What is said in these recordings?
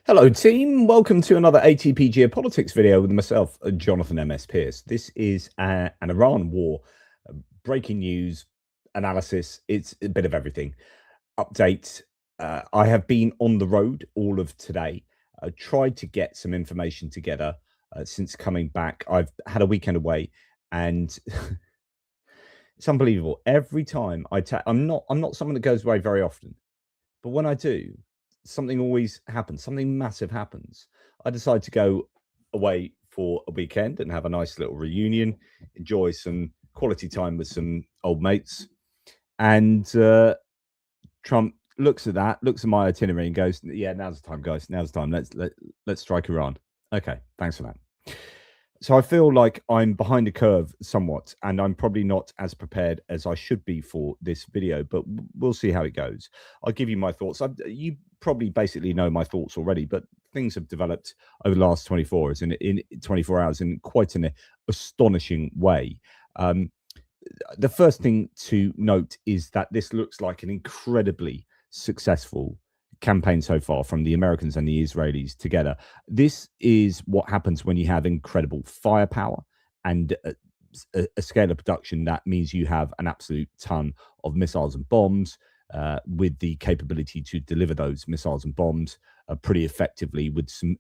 Hello, team. Welcome to another ATP Geopolitics video with myself, Jonathan M.S. Pierce. This is an Iran war breaking news analysis. It's a bit of everything. Update. I have been on the road all of today. Tried to get some information together since coming back. I've had a weekend away, and it's unbelievable. Every time I'm not someone that goes away very often, but when I do, something always happens. Something massive happens. I decide to go away for a weekend and have a nice little reunion, enjoy some quality time with some old mates. And Trump looks at that, looks at my itinerary, and goes, "Yeah, now's the time, guys. Now's the time. Let's strike Iran." Okay, thanks for that. So I feel like I'm behind the curve somewhat, and I'm probably not as prepared as I should be for this video, but we'll see how it goes. I'll give you my thoughts. You probably basically know my thoughts already, but things have developed over the last 24 hours in 24 hours in quite an astonishing way. The first thing to note is that this looks like an incredibly successful campaign so far from the Americans and the Israelis together. This is what happens when you have incredible firepower and a scale of production that means you have an absolute ton of missiles and bombs with the capability to deliver those missiles and bombs pretty effectively with some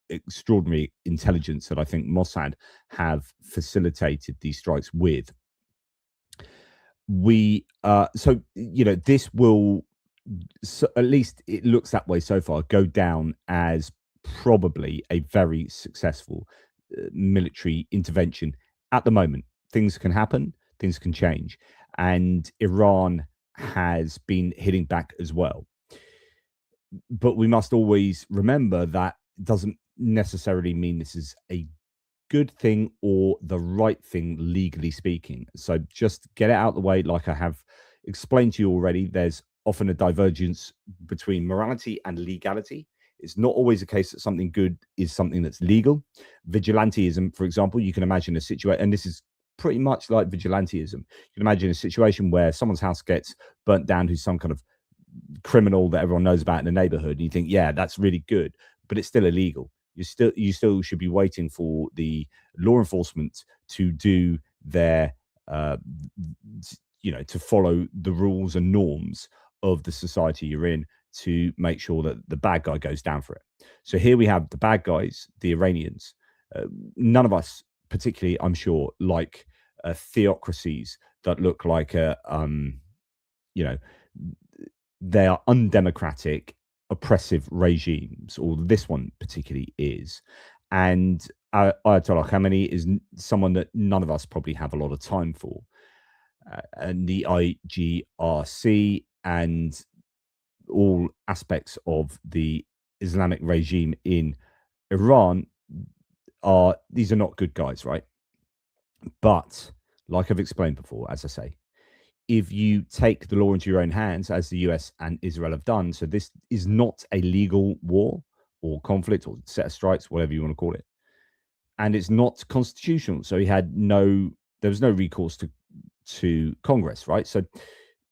extraordinary intelligence that I think Mossad have facilitated these strikes with. So this will, so at least it looks that way so far, go down as probably a very successful military intervention. At the moment, things can happen, things can change, and Iran has been hitting back as well. But we must always remember that doesn't necessarily mean this is a good thing or the right thing, legally speaking. So just get it out of the way. Like I have explained to you already, there's often a divergence between morality and legality. It's not always the case that something good is something that's legal. Vigilantism, for example, you can imagine a situation, and this is pretty much like vigilantism. You can imagine a situation where someone's house gets burnt down, who's some kind of criminal that everyone knows about in the neighborhood, and you think, yeah, that's really good, but it's still illegal. You still should be waiting for the law enforcement to do their to follow the rules and norms of the society you're in to make sure that the bad guy goes down for it. So here we have the bad guys, the Iranians. None of us particularly, I'm sure, like theocracies that look like they are undemocratic, oppressive regimes, or this one particularly is. And Ayatollah Khamenei is someone that none of us probably have a lot of time for. And the IGRC and all aspects of the Islamic regime in Iran these are not good guys, right? But like I've explained before, as I say, if you take the law into your own hands, as the US and Israel have done, so this is not a legal war or conflict or set of strikes, whatever you want to call it, and it's not constitutional. So there was no recourse to Congress, right? So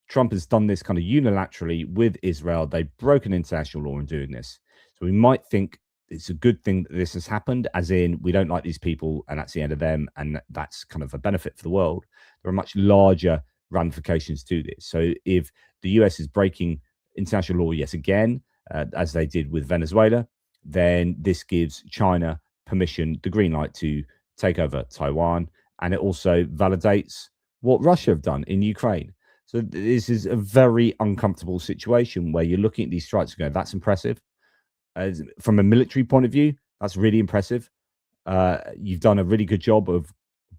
Trump has done this kind of unilaterally with Israel. They've broken international law in doing this. So we might think it's a good thing that this has happened, as in we don't like these people and that's the end of them, and that's kind of a benefit for the world. There are much larger ramifications to this. So if the US is breaking international law yet again, as they did with Venezuela, then this gives China permission, the green light, to take over Taiwan, and it also validates what Russia have done in Ukraine. So this is a very uncomfortable situation where you're looking at these strikes and going, that's impressive. From a military point of view, that's really impressive. You've done a really good job of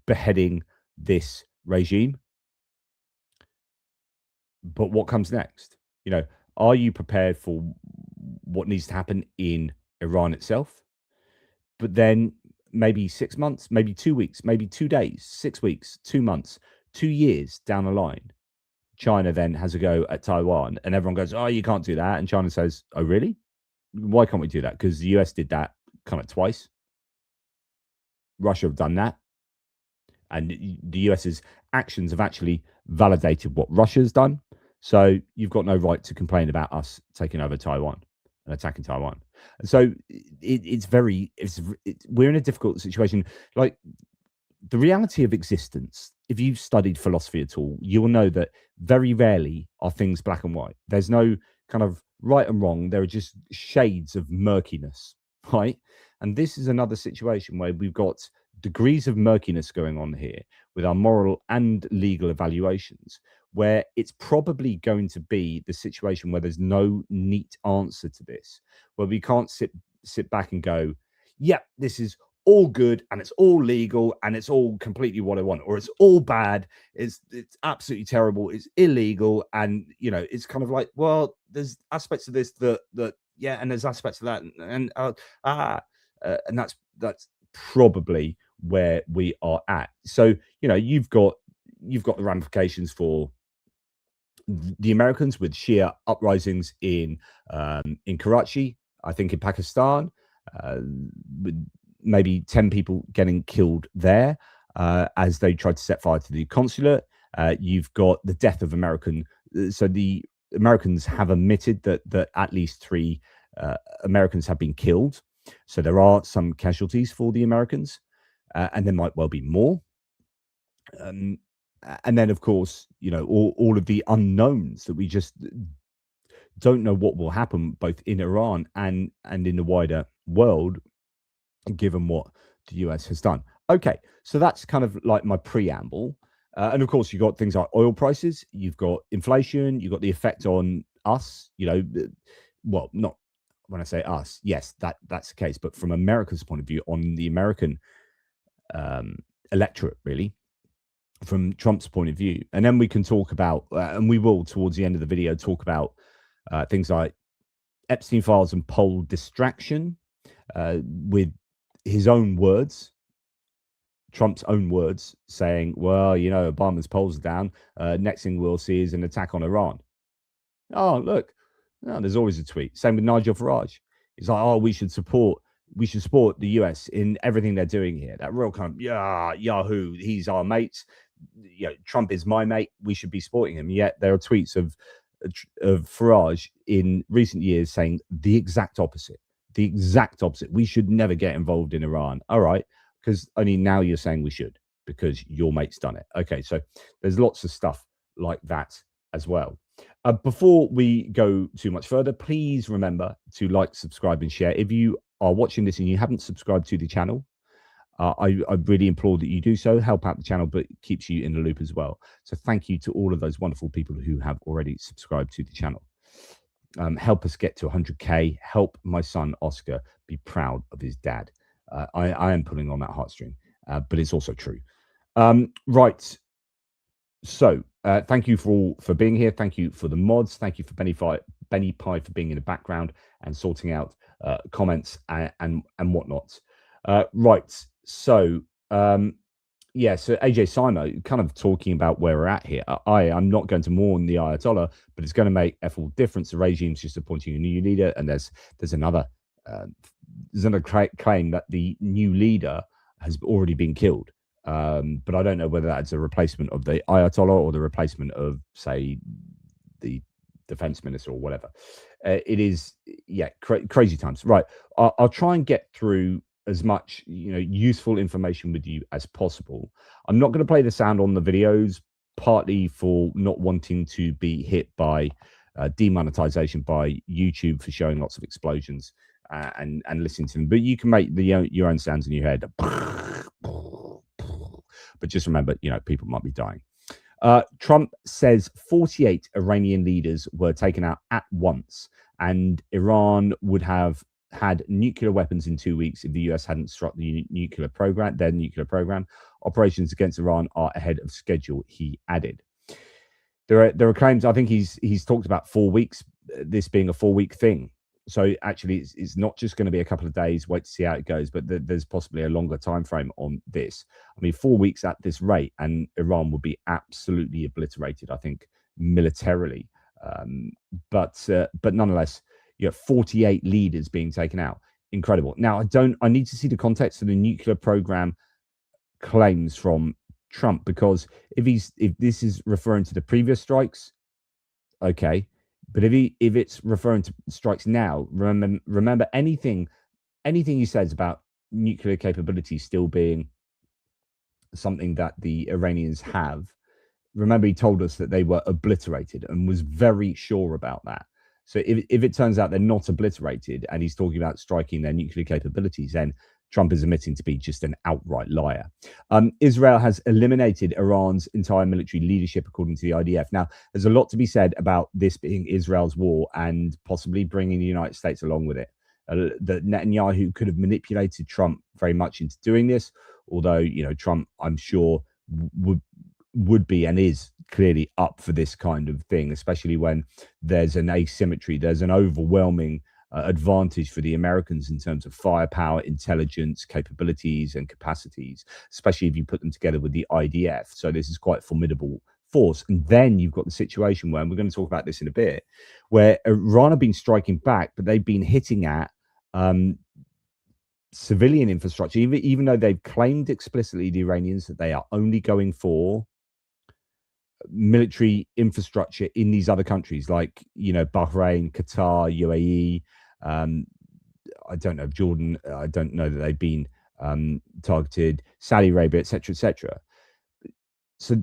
beheading this regime. But what comes next? Are you prepared for what needs to happen in Iran itself? But then maybe 6 months, maybe 2 weeks, maybe 2 days, 6 weeks, 2 months, 2 years down the line, China then has a go at Taiwan, and everyone goes, "Oh, you can't do that." And China says, "Oh, really? Why can't we do that?" Because the US did that kind of twice. Russia have done that. And the US's actions have actually validated what Russia's done. So you've got no right to complain about us taking over Taiwan. and attacking Taiwan. And so we're in a difficult situation. Like, the reality of existence, if you've studied philosophy at all, you'll know that very rarely are things black and white. There's no kind of right and wrong. There are just shades of murkiness, right? And this is another situation where we've got degrees of murkiness going on here with our moral and legal evaluations, where it's probably going to be the situation where there's no neat answer to this, where we can't sit back and go, yeah, this is all good and it's all legal and it's all completely what I want, or it's all bad, it's absolutely terrible, it's illegal, and it's kind of like, well, there's aspects of this that yeah, and there's aspects of that, and that's probably where we are at. So you've got the ramifications for the Americans with Shia uprisings in Karachi, I think in Pakistan, with maybe 10 people getting killed there as they tried to set fire to the consulate. You've got the death of so the Americans have admitted that at least 3 Americans have been killed. So there are some casualties for the Americans, and there might well be more. And then, of course, all of the unknowns that we just don't know what will happen both in Iran and in the wider world, given what the US has done. Okay, so that's kind of like my preamble. And of course, you've got things like oil prices, you've got inflation, you've got the effect on us, well, not when I say us, yes, that's the case, but from America's point of view, on the American electorate, really, from Trump's point of view. And then we can talk about, and we will towards the end of the video, talk about things like Epstein files and poll distraction, with his own words, Trump's own words, saying, well, Obama's polls are down. Next thing we'll see is an attack on Iran. Oh, look, there's always a tweet. Same with Nigel Farage. He's like, oh, we should support the US in everything they're doing here. That real kind of, Yahoo, he's our mate. Trump is my mate. We should be supporting him. Yet there are tweets of Farage in recent years saying the exact opposite. The exact opposite. We should never get involved in Iran. All right, because only now you're saying we should because your mate's done it. Okay, so there's lots of stuff like that as well. Before we go too much further, please remember to like, subscribe, and share. If you are watching this and you haven't subscribed to the channel, I really implore that you do so. Help out the channel, but it keeps you in the loop as well. So thank you to all of those wonderful people who have already subscribed to the channel. Help us get to 100K. Help my son Oscar be proud of his dad. I am pulling on that heartstring, but it's also true. Right. So thank you for being here. Thank you for the mods. Thank you for Benny Pie for being in the background and sorting out comments and whatnot. Right. So yeah, so AJ Simo kind of talking about where we're at here. I'm not going to mourn the Ayatollah, but it's going to make all difference. The regime's just appointing a new leader, and there's another claim that the new leader has already been killed. But I don't know whether that's a replacement of the Ayatollah or the replacement of, say, the defense minister or whatever. It is, yeah, crazy times. Right. I'll try and get through as much useful information with you as possible. I'm not going to play the sound on the videos, partly for not wanting to be hit by demonetization by YouTube for showing lots of explosions and listening to them. But you can make your own sounds in your head. But just remember, people might be dying. Trump says 48 Iranian leaders were taken out at once, and Iran would have had nuclear weapons in 2 weeks if the US hadn't struck their nuclear program. Operations against Iran are ahead of schedule, he added. There are claims, I think he's talked about 4 weeks, this being a 4-week thing. So actually, it's not just going to be a couple of days, wait to see how it goes, but there's possibly a longer time frame on this. I mean, 4 weeks at this rate, and Iran will be absolutely obliterated, I think, militarily. But nonetheless, 48 leaders being taken out. Incredible. Now, I need to see the context of the nuclear program claims from Trump, because if this is referring to the previous strikes, okay, But if it's referring to strikes now, remember anything he says about nuclear capability still being something that the Iranians have. Remember, he told us that they were obliterated and was very sure about that. So if it turns out they're not obliterated and he's talking about striking their nuclear capabilities, then Trump is admitting to be just an outright liar. Israel has eliminated Iran's entire military leadership, according to the IDF. Now, there's a lot to be said about this being Israel's war and possibly bringing the United States along with it. That Netanyahu could have manipulated Trump very much into doing this, although, Trump, I'm sure, would be and is clearly up for this kind of thing, especially when there's an asymmetry, there's an overwhelming advantage for the Americans in terms of firepower, intelligence, capabilities, and capacities, especially if you put them together with the IDF. So this is quite a formidable force. And then you've got the situation where, and we're going to talk about this in a bit, where Iran have been striking back, but they've been hitting at civilian infrastructure, even though they've claimed explicitly, the Iranians, that they are only going for military infrastructure in these other countries like Bahrain, Qatar, UAE. I don't know, Jordan. I don't know that they've been targeted, Saudi Arabia, etc., etc. So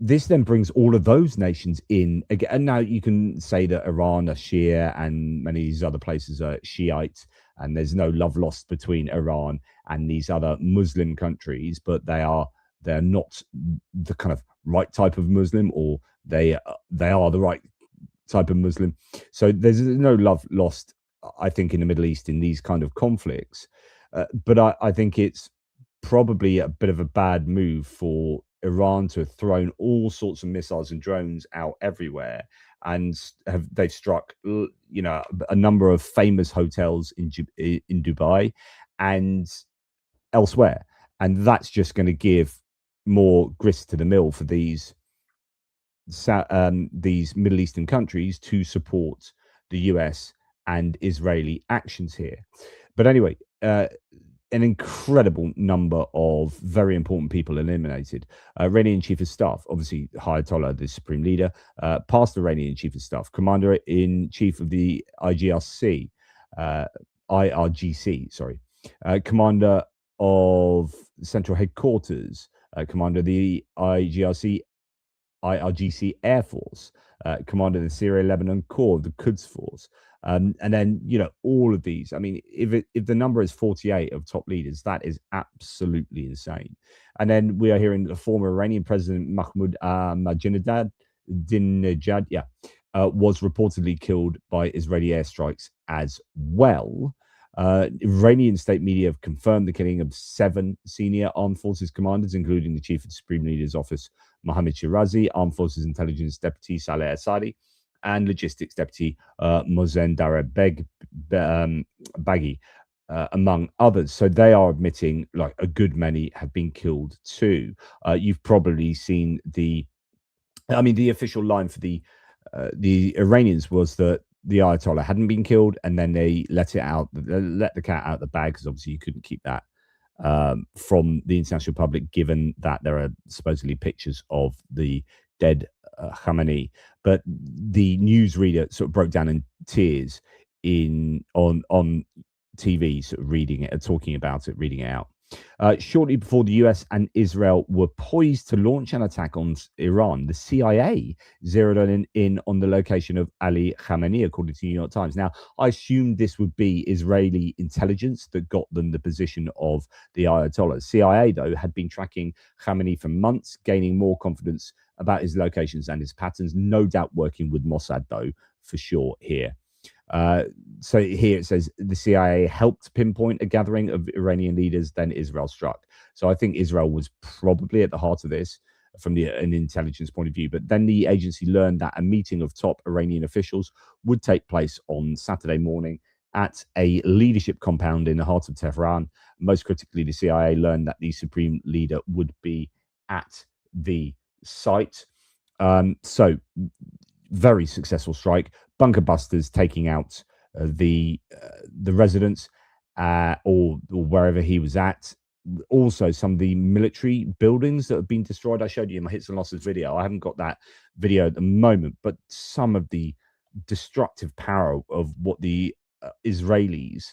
this then brings all of those nations in again. And now you can say that Iran are Shia and many of these other places are Shiite, and there's no love lost between Iran and these other Muslim countries, but they're not the kind of right type of Muslim, or they are the right type of Muslim. So there's no love lost, I think, in the Middle East in these kind of conflicts. But I think it's probably a bit of a bad move for Iran to have thrown all sorts of missiles and drones out everywhere, and they've struck a number of famous hotels in Dubai and elsewhere, and that's just going to give more grist to the mill for these Middle Eastern countries to support the US and Israeli actions here. But anyway, an incredible number of very important people eliminated. Iranian Chief of Staff, obviously Ayatollah, the supreme leader, past Iranian Chief of Staff, Commander-in-Chief of the IRGC, Commander of Central Headquarters, Commander of the IRGC Air Force, Commander of the Syria-Lebanon Corps, the Quds Force. And then, all of these. I mean, if the number is 48 of top leaders, that is absolutely insane. And then we are hearing the former Iranian President Mahmoud Ahmadinejad, was reportedly killed by Israeli airstrikes as well. Iranian state media have confirmed the killing of 7 senior armed forces commanders, including the chief of the Supreme Leader's office, Mohammad Shirazi, Armed Forces Intelligence Deputy Saleh Assadi, and Logistics Deputy Mohsen Baghi, among others. So they are admitting, like, a good many have been killed too. You've probably seen the official line for the Iranians was that the Ayatollah hadn't been killed, and then they let the cat out of the bag, because obviously you couldn't keep that from the international public, given that there are supposedly pictures of the dead Khamenei. But the newsreader sort of broke down in tears on TV, sort of reading it and talking about it, reading it out. Shortly before the US and Israel were poised to launch an attack on Iran, the CIA zeroed in on the location of Ali Khamenei, according to the New York Times. Now, I assumed this would be Israeli intelligence that got them the position of the Ayatollah. CIA, though, had been tracking Khamenei for months, gaining more confidence about his locations and his patterns, no doubt working with Mossad, though, for sure here. So here it says the CIA helped pinpoint a gathering of Iranian leaders, then Israel struck. So I think Israel was probably at the heart of this from an intelligence point of view. But then the agency learned that a meeting of top Iranian officials would take place on Saturday morning at a leadership compound in the heart of Tehran. Most critically, the CIA learned that the supreme leader would be at the site. So very successful strike. Bunker busters taking out the residents or wherever he was at. Also, some of the military buildings that have been destroyed. I showed you in my hits and losses video. I haven't got that video at the moment, but some of the destructive power of what the Israelis,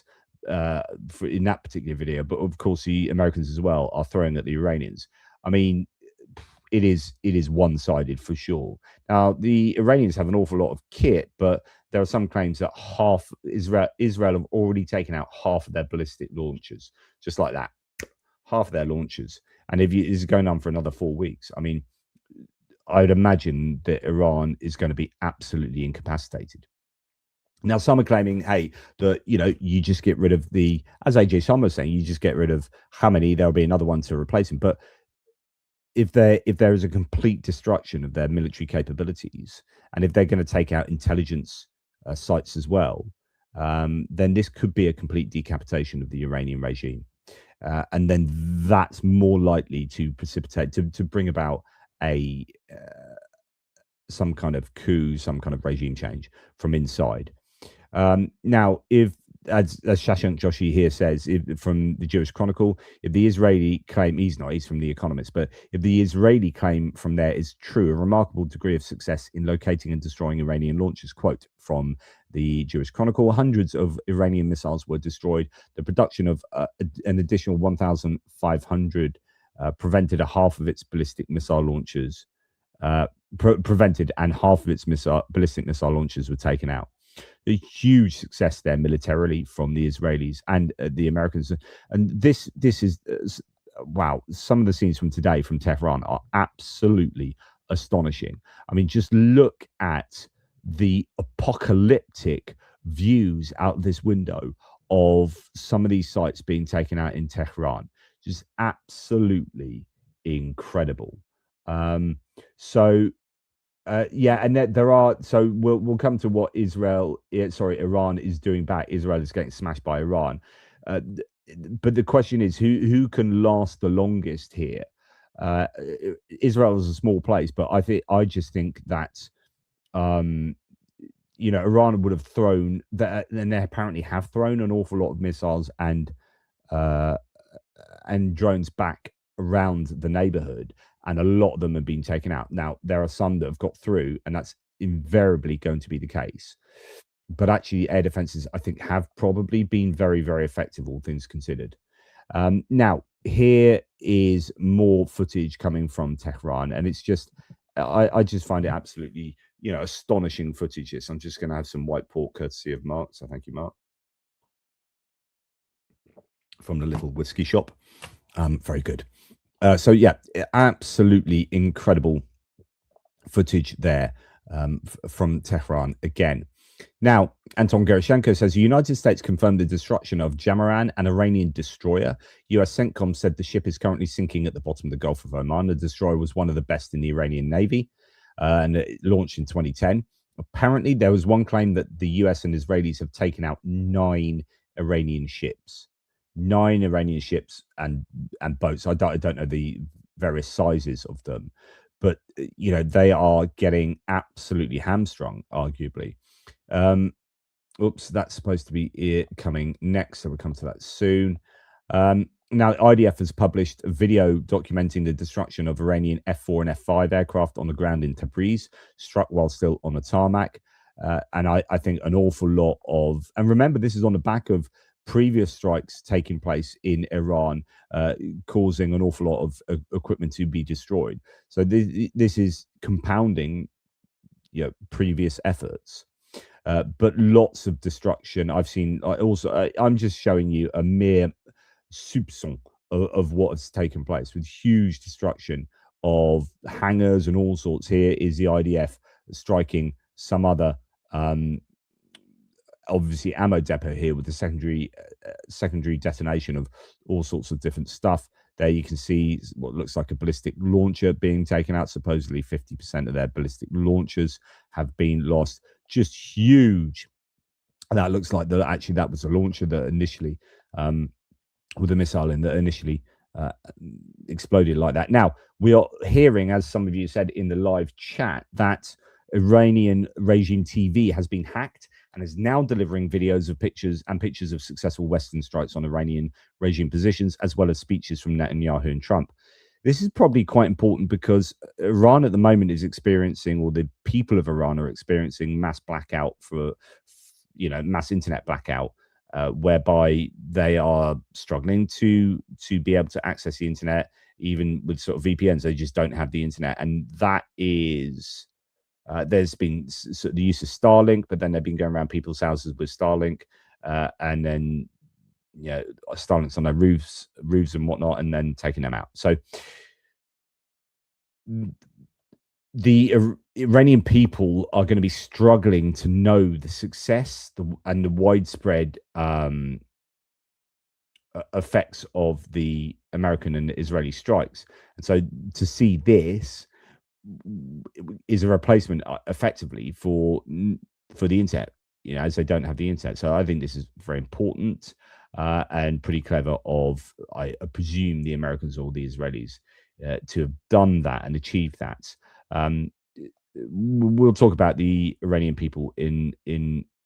in that particular video, but of course the Americans as well, are throwing at the Iranians. I mean, it is one-sided for sure. Now, the Iranians have an awful lot of kit, but there are some claims that half Israel have already taken out half of their ballistic launchers, just like that, half of their launchers. And if it's going on for another 4 weeks, I mean, I'd imagine that Iran is going to be absolutely incapacitated. Now, some are claiming, hey, that, you just get rid of as AJ Sun was saying, you just get rid of Khamenei, there'll be another one to replace him. But if there is a complete destruction of their military capabilities, and if they're going to take out intelligence sites as well, then this could be a complete decapitation of the Iranian regime. And then that's more likely to precipitate, to bring about some kind of coup, some kind of regime change from inside. Now, if, as Shashank Joshi here says, from the Jewish Chronicle, if the Israeli claim, he's from The Economist, but if the Israeli claim from there is true, a remarkable degree of success in locating and destroying Iranian launchers. Quote from the Jewish Chronicle: hundreds of Iranian missiles were destroyed. The production of an additional 1,500 prevented a half of its ballistic missile launchers, prevented, and half of its ballistic missile launchers were taken out. A huge success there militarily from the Israelis and the Americans. And this is wow. Some of the scenes from today from Tehran are absolutely astonishing. I mean, just look at the apocalyptic views out this window of some of these sites being taken out in Tehran. Just absolutely incredible. Yeah, and there are. So we'll come to what Iran is doing back. Israel is getting smashed by Iran, but the question is who can last the longest here. Israel is a small place, but I just think that Iran would have thrown that, and they apparently have thrown an awful lot of missiles and drones back around the neighborhood, and a lot of them have been taken out. Now, there are some that have got through, and that's invariably going to be the case. But actually, air defenses, I think, have probably been very, very effective, all things considered. Now, here is more footage coming from Tehran, and it's just, I just find it absolutely, astonishing footage. This. I'm just going to have some white pork courtesy of Mark, so thank you, Mark, from the little whiskey shop. Very good. So yeah, absolutely incredible footage there from Tehran again. Now, Anton Gerashenko says the United States confirmed the destruction of Jamaran, an Iranian destroyer. US CENTCOM said the ship is currently sinking at the bottom of the Gulf of Oman. The destroyer was one of the best in the Iranian Navy, and it launched in 2010. Apparently, there was one claim that the US and Israelis have taken out 9 Iranian ships. 9 Iranian ships and boats. I don't know the various sizes of them, but they are getting absolutely hamstrung, arguably. Oops, that's supposed to be it coming next, so we'll come to that soon. Now, IDF has published a video documenting the destruction of Iranian F-4 and F-5 aircraft on the ground in Tabriz, struck while still on the tarmac. And I think an awful lot of, and remember, this is on the back of previous strikes taking place in Iran, causing an awful lot of equipment to be destroyed. So this is compounding, previous efforts. But lots of destruction. I've seen. I'm just showing you a mere soupçon of what has taken place, with huge destruction of hangars and all sorts. Here is the IDF striking some other. Obviously ammo depot here with the secondary detonation of all sorts of different stuff. There you can see what looks like a ballistic launcher being taken out. Supposedly 50% of their ballistic launchers have been lost. Just huge. And that looks like actually that was a launcher that initially with a missile in that initially exploded like that. Now, we are hearing, as some of you said in the live chat, that Iranian regime TV has been hacked and is now delivering videos of pictures of successful Western strikes on Iranian regime positions, as well as speeches from Netanyahu and Trump. This is probably quite important because Iran at the moment is experiencing, or the people of Iran are experiencing, mass blackout mass internet blackout, whereby they are struggling to be able to access the internet, even with sort of VPNs. They just don't have the internet, and that is there's been the use of Starlink, but then they've been going around people's houses with Starlink, and then Starlink's on their roofs and whatnot, and then taking them out. So the Iranian people are going to be struggling to know the success and the widespread effects of the American and Israeli strikes. And so to see this is a replacement effectively for the internet, as they don't have the internet. So I think this is very important and pretty clever of, I presume, the Americans or the Israelis to have done that and achieved that. We'll talk about the Iranian people in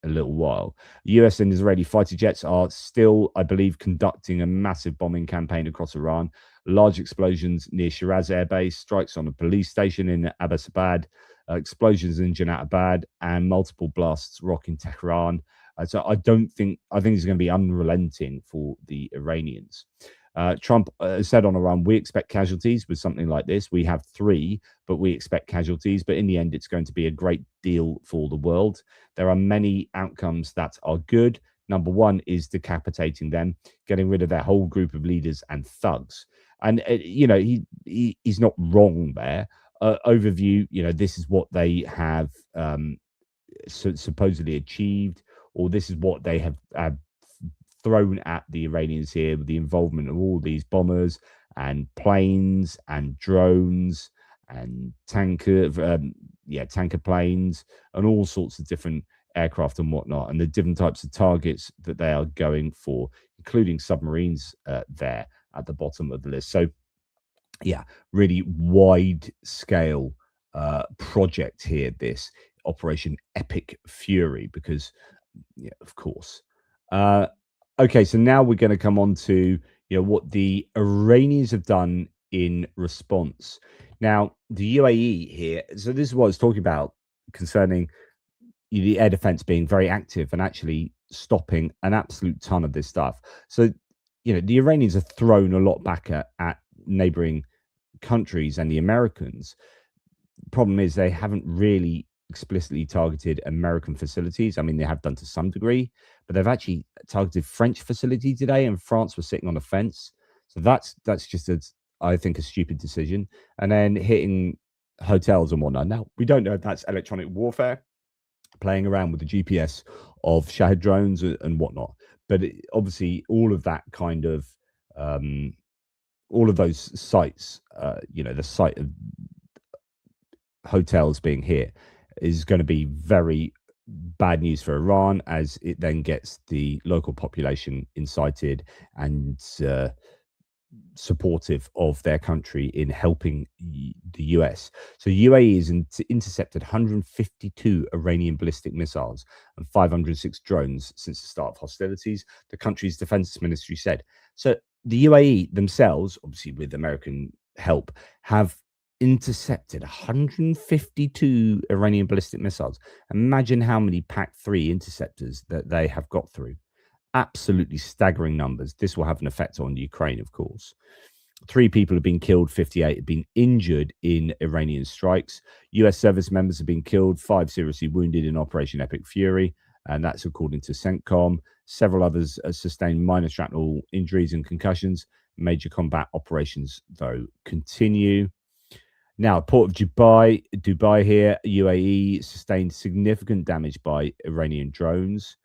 a little while. US and Israeli fighter jets are still, I believe, conducting a massive bombing campaign across Iran. Large explosions near Shiraz Air Base, strikes on a police station in Abbasabad, explosions in Janat-Abad, and multiple blasts rocking Tehran. So I think it's going to be unrelenting for the Iranians. Trump said on Iran, we expect casualties with something like this. We have 3, but we expect casualties. But in the end, it's going to be a great deal for the world. There are many outcomes that are good. Number one is decapitating them, getting rid of their whole group of leaders and thugs. And, he's not wrong there. Overview, this is what they have supposedly achieved, or this is what they have thrown at the Iranians here, with the involvement of all these bombers and planes and drones and tanker planes and all sorts of different aircraft and whatnot, and the different types of targets that they are going for, including submarines there at the bottom of the list. So yeah, really wide scale project here, this Operation Epic Fury, because of course. Okay, so now we're going to come on to what the Iranians have done in response. Now, the UAE here, so this is what I was talking about concerning the air defense being very active and actually stopping an absolute ton of this stuff. So, the Iranians have thrown a lot back at neighboring countries and the Americans. Problem is they haven't really explicitly targeted American facilities. I mean, they have done to some degree, but they've actually targeted French facility today, and France was sitting on a fence. So that's just I think a stupid decision. And then hitting hotels and whatnot. Now, we don't know if that's electronic warfare, playing around with the GPS of Shahed drones and whatnot. But obviously, all of that kind of all of those sites, the site of hotels being hit is going to be very bad news for Iran, as it then gets the local population incited and supportive of their country in helping the US. So UAE has intercepted 152 Iranian ballistic missiles and 506 drones since the start of hostilities, the country's defense ministry said. So the UAE themselves, obviously with American help, have intercepted 152 Iranian ballistic missiles. Imagine how many PAC-3 interceptors that they have got through. Absolutely staggering numbers. This will have an effect on Ukraine, of course. 3 people have been killed, 58 have been injured in Iranian strikes. US service members have been killed, 5 seriously wounded in Operation Epic Fury, and that's according to CENTCOM. Several others sustained minor shrapnel injuries and concussions. Major combat operations, though, continue. Now, Port of Dubai here, UAE, sustained significant damage by Iranian drones.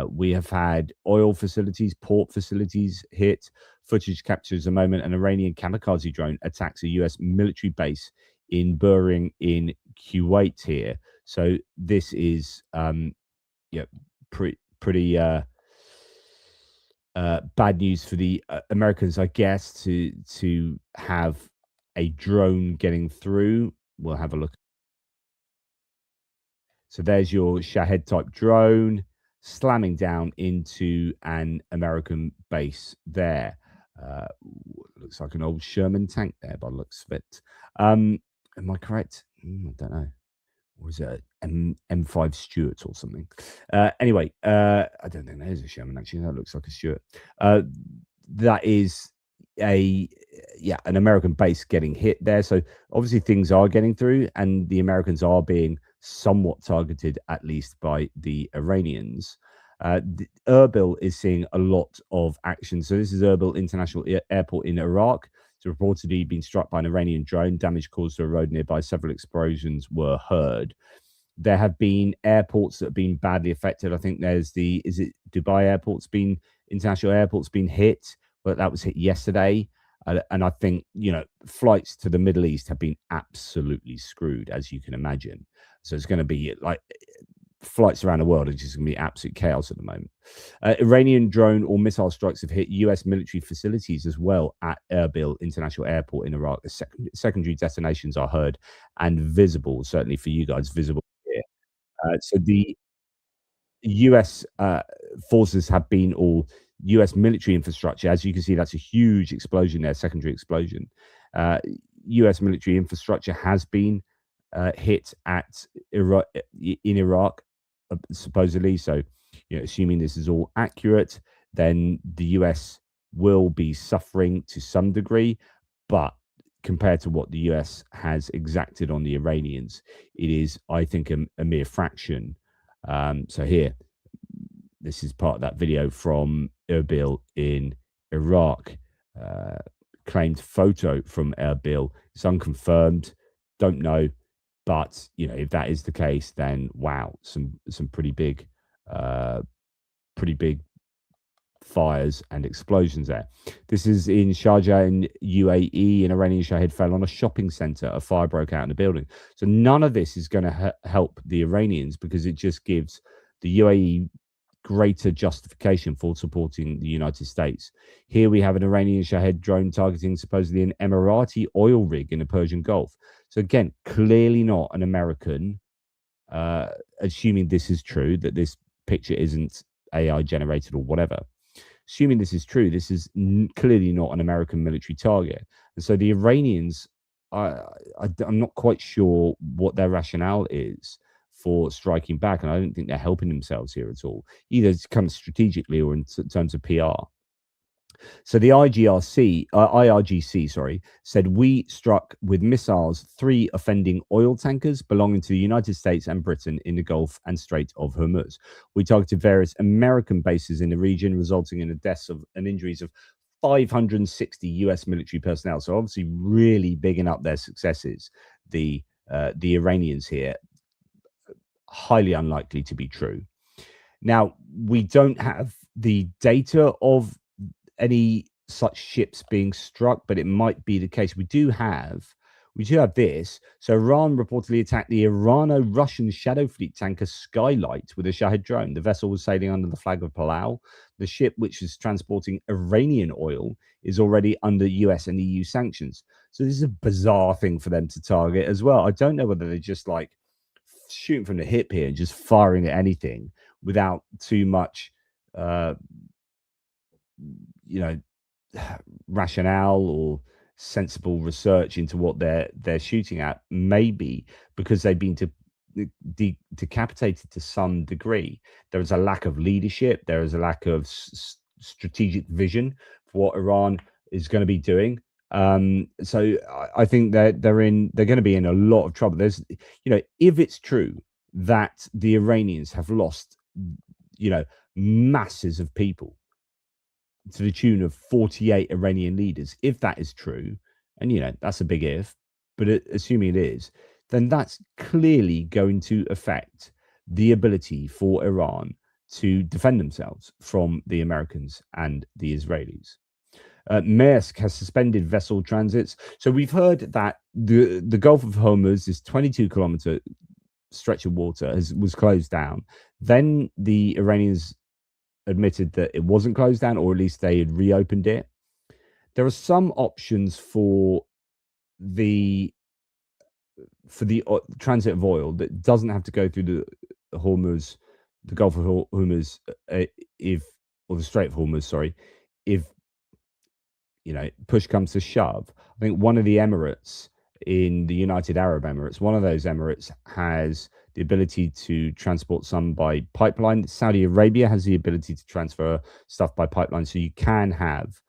We have had oil facilities, port facilities hit. Footage captures a moment an Iranian kamikaze drone attacks a US military base in Burin in Kuwait here. So this is pretty bad news for the Americans, I guess, to have a drone getting through. We'll have a look. So there's your Shahed type drone slamming down into an American base there. looks like an old Sherman tank there by the looks of it. Am I correct? I don't know. Or is it a M5 Stuart or something? Anyway, I don't think that is a Sherman, actually. That looks like a Stuart. That is a an American base getting hit there. So obviously things are getting through, and the Americans are being somewhat targeted, at least by the Iranians. Erbil is seeing a lot of action. So this is Erbil International Airport in Iraq. It's reportedly been struck by an Iranian drone. Damage caused to a road nearby. Several explosions were heard. There have been airports that have been badly affected. I think there's is it Dubai airport's been, international airport's been hit, but that was hit yesterday. And I think, flights to the Middle East have been absolutely screwed, as you can imagine. So it's going to be like flights around the world are just going to be absolute chaos at the moment. Iranian drone or missile strikes have hit U.S. military facilities as well at Erbil International Airport in Iraq. The secondary detonations are heard and visible, certainly for you guys, visible here. So the US forces have been, or US military infrastructure, as you can see, that's a huge explosion there, secondary explosion. US military infrastructure has been hit at in Iraq, supposedly. So, assuming this is all accurate, then the US will be suffering to some degree, but compared to what the US has exacted on the Iranians, it is, I think, a mere fraction. So here, this is part of that video from Erbil in Iraq. Claimed photo from Erbil. It's unconfirmed. Don't know. But, if that is the case, then wow, some pretty big fires and explosions there. This is in Sharjah in UAE. An Iranian Shahid fell on a shopping center. A fire broke out in the building. So none of this is going to help the Iranians, because it just gives the UAE greater justification for supporting the United States. Here we have an Iranian Shahed drone targeting supposedly an Emirati oil rig in the Persian Gulf. So again, clearly not an American, assuming this is true, that this picture isn't AI generated or whatever. Assuming this is true, this is clearly not an American military target. And so the Iranians, I'm not quite sure what their rationale is for striking back, and I don't think they're helping themselves here at all, either it comes strategically or in terms of PR. So the IRGC, said we struck with missiles 3 offending oil tankers belonging to the United States and Britain in the Gulf and Strait of Hormuz. We targeted various American bases in the region, resulting in the deaths and injuries of 560 US military personnel. So obviously really bigging up their successes, the Iranians here. Highly unlikely to be true. Now, we don't have the data of any such ships being struck, but it might be the case. We do have this. So Iran reportedly attacked the Irano-Russian Shadow Fleet tanker Skylight with a Shahed drone. The vessel was sailing under the flag of Palau. The ship, which is transporting Iranian oil, is already under US and EU sanctions. So this is a bizarre thing for them to target as well. I don't know whether they're just like shooting from the hip here and just firing at anything without too much rationale or sensible research into what they're shooting at. Maybe because they've been decapitated to some degree. There is a lack of leadership. There is a lack of strategic vision for what Iran is going to be doing. So I think they're going to be in a lot of trouble. There's, if it's true that the Iranians have lost, masses of people to the tune of 48 Iranian leaders, if that is true, and that's a big if, but assuming it is, then that's clearly going to affect the ability for Iran to defend themselves from the Americans and the Israelis. Maersk has suspended vessel transits. So we've heard that the Gulf of Hormuz, this 22-kilometer stretch of water, was closed down. Then the Iranians admitted that it wasn't closed down, or at least they had reopened it. There are some options for the transit of oil that doesn't have to go through the Hormuz, the Gulf of Hormuz, or the Strait of Hormuz, if push comes to shove, I think one of the Emirates in the United Arab Emirates, one of those Emirates has the ability to transport some by pipeline. Saudi Arabia has the ability to transfer stuff by pipeline. So you can have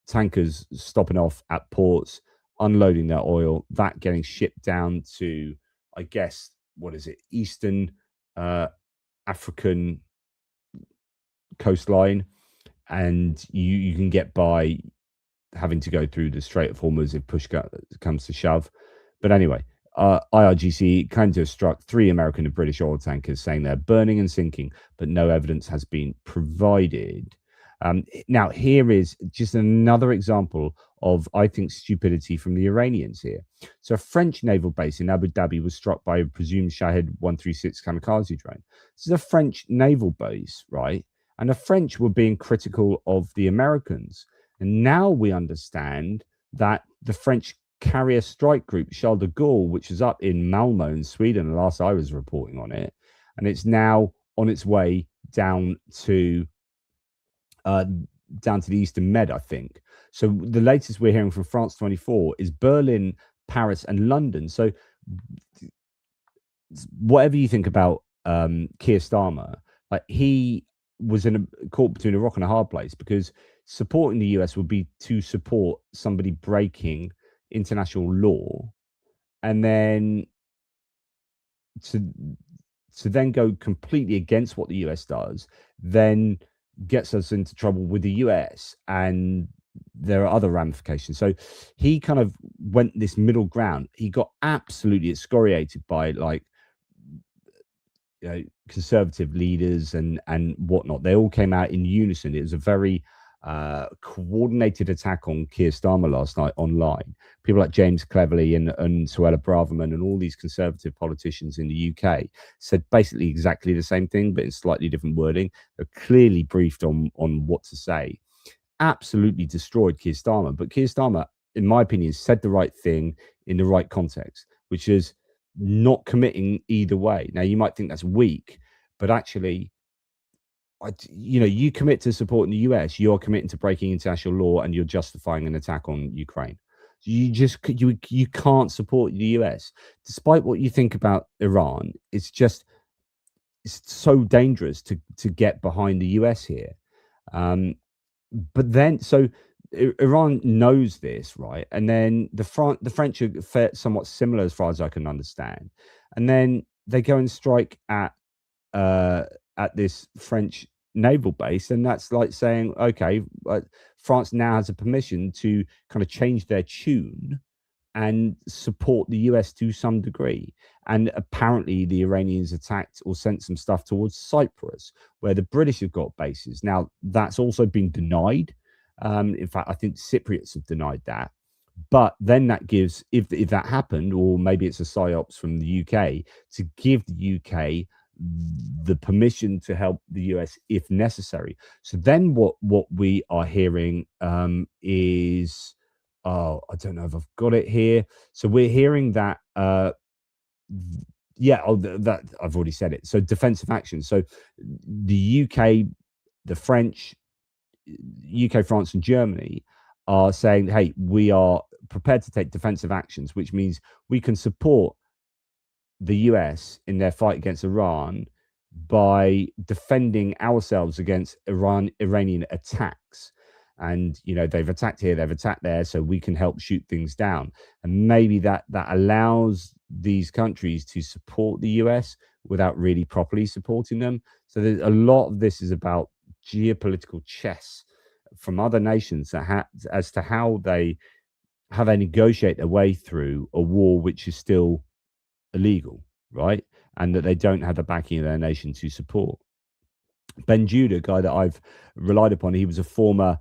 tankers stopping off at ports, unloading their oil, that getting shipped down to, I guess, what is it, Eastern African coastline, and you can get by having to go through the Strait of Hormuz if push comes to shove. But anyway, IRGC kind of struck 3 American and British oil tankers, saying they're burning and sinking, but no evidence has been provided. Now, here is just another example of, I think, stupidity from the Iranians here. So a French naval base in Abu Dhabi was struck by a presumed Shahed 136 kamikaze drone. This is a French naval base, right? And the French were being critical of the Americans. And now we understand that the French carrier strike group, Charles de Gaulle, which is up in Malmö in Sweden, the last I was reporting on it, and it's now on its way down to the Eastern Med, I think. So the latest we're hearing from France 24 is Berlin, Paris, and London. So whatever you think about Keir Starmer, like, he was caught between a rock and a hard place, because supporting the US would be to support somebody breaking international law, and then to then go completely against what the US does, then gets us into trouble with the US, and there are other ramifications. So he kind of went this middle ground. He got absolutely excoriated by, like, conservative leaders and whatnot. They all came out in unison. It was a very coordinated attack on Keir Starmer last night online. People like James Cleverly and Suella Braverman and all these conservative politicians in the UK said basically exactly the same thing, but in slightly different wording. They're clearly briefed on what to say. Absolutely destroyed Keir Starmer. But Keir Starmer, in my opinion, said the right thing in the right context, which is not committing either way. Now, you might think that's weak, but actually, you commit to supporting the US, you're committing to breaking international law, and you're justifying an attack on Ukraine. You can't support the US, despite what you think about Iran. It's so dangerous to get behind the US here. But then, so Iran knows this, right? And then the French are somewhat similar, as far as I can understand. And then they go and strike at this French naval base, and that's like saying, okay, France now has a permission to kind of change their tune and support the US to some degree. And apparently the Iranians attacked or sent some stuff towards Cyprus, where the British have got bases. Now, that's also been denied. In fact, I think Cypriots have denied that. But then that gives, if that happened, or maybe it's a psyops from the UK, to give the UK the permission to help the US if necessary. So then what we are hearing is, I don't know if I've got it here. So we're hearing that that I've already said it. So defensive action. So the UK, the French, UK, France, and Germany are saying, hey, we are prepared to take defensive actions, which means we can support the US in their fight against Iran by defending ourselves against Iranian attacks. And they've attacked here, they've attacked there, so we can help shoot things down. And maybe that allows these countries to support the US without really properly supporting them. So there's a lot of this is about geopolitical chess from other nations as to how they negotiate their way through a war which is still illegal, right? And that they don't have the backing of their nation to support. Ben Judah, a guy that I've relied upon, he was a former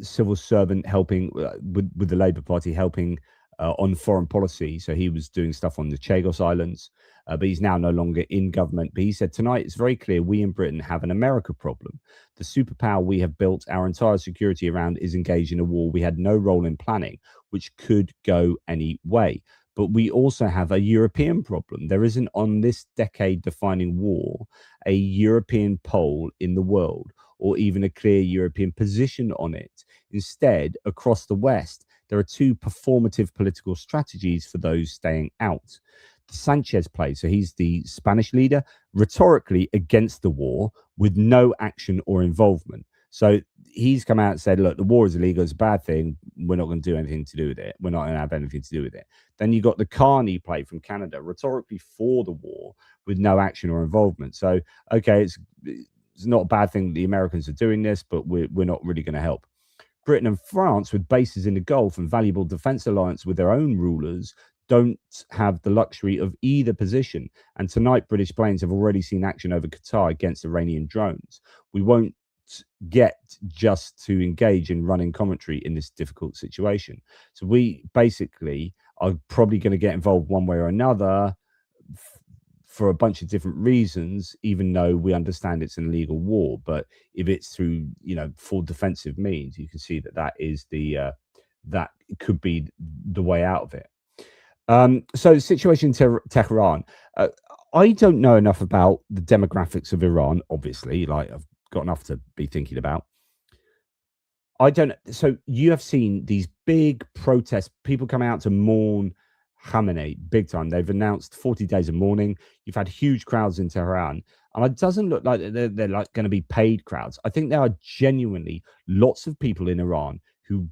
civil servant helping with the Labour Party, helping on foreign policy. So he was doing stuff on the Chagos Islands, but he's now no longer in government. But he said, tonight it's very clear we in Britain have an America problem. The superpower we have built our entire security around is engaged in a war we had no role in planning, which could go any way. But we also have a European problem. There isn't, on this decade-defining war, a European pole in the world, or even a clear European position on it. Instead, across the West, there are two performative political strategies for those staying out. The Sanchez play, so he's the Spanish leader, rhetorically against the war with no action or involvement. So he's come out and said, look, the war is illegal, it's a bad thing, we're not going to do anything to do with it, we're not going to have anything to do with it. Then you got the Carney play from Canada, rhetorically for the war with no action or involvement. So, okay, it's not a bad thing that the Americans are doing this, but we're not really going to help. Britain and France, with bases in the Gulf and valuable defense alliance with their own rulers, don't have the luxury of either position. And tonight, British planes have already seen action over Qatar against Iranian drones. We won't get just to engage in running commentary in this difficult situation. So we basically are probably going to get involved one way or another for a bunch of different reasons, even though we understand it's an illegal war. But if it's through, full defensive means, you can see that is that could be the way out of it. So the situation in Tehran, I don't know enough about the demographics of Iran, obviously, like I've got enough to be thinking about. So you have seen these big protests, people coming out to mourn Khamenei big time. They've announced 40 days of mourning. You've had huge crowds in Tehran, and it doesn't look like they're like going to be paid crowds. I think there are genuinely lots of people in Iran who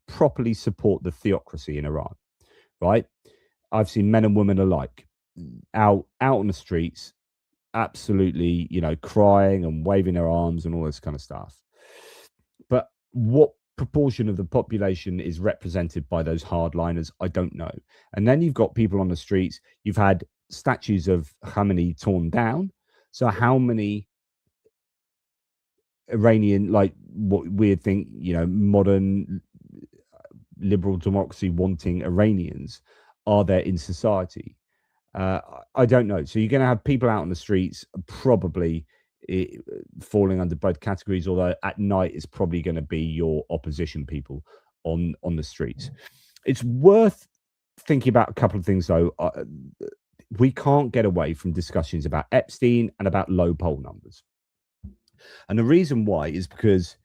properly support the theocracy in Iran, right? I've seen men and women alike out on the streets, absolutely, crying and waving their arms and all this kind of stuff. But what proportion of the population is represented by those hardliners? I don't know. And then you've got people on the streets. You've had statues of Khamenei torn down. So how many Iranian, like what we'd think, modern liberal democracy wanting Iranians are there in society? I don't know. So you're going to have people out on the streets, probably falling under both categories, although at night it's probably going to be your opposition people on the streets. It's worth thinking about a couple of things, though. We can't get away from discussions about Epstein and about low poll numbers. And the reason why is because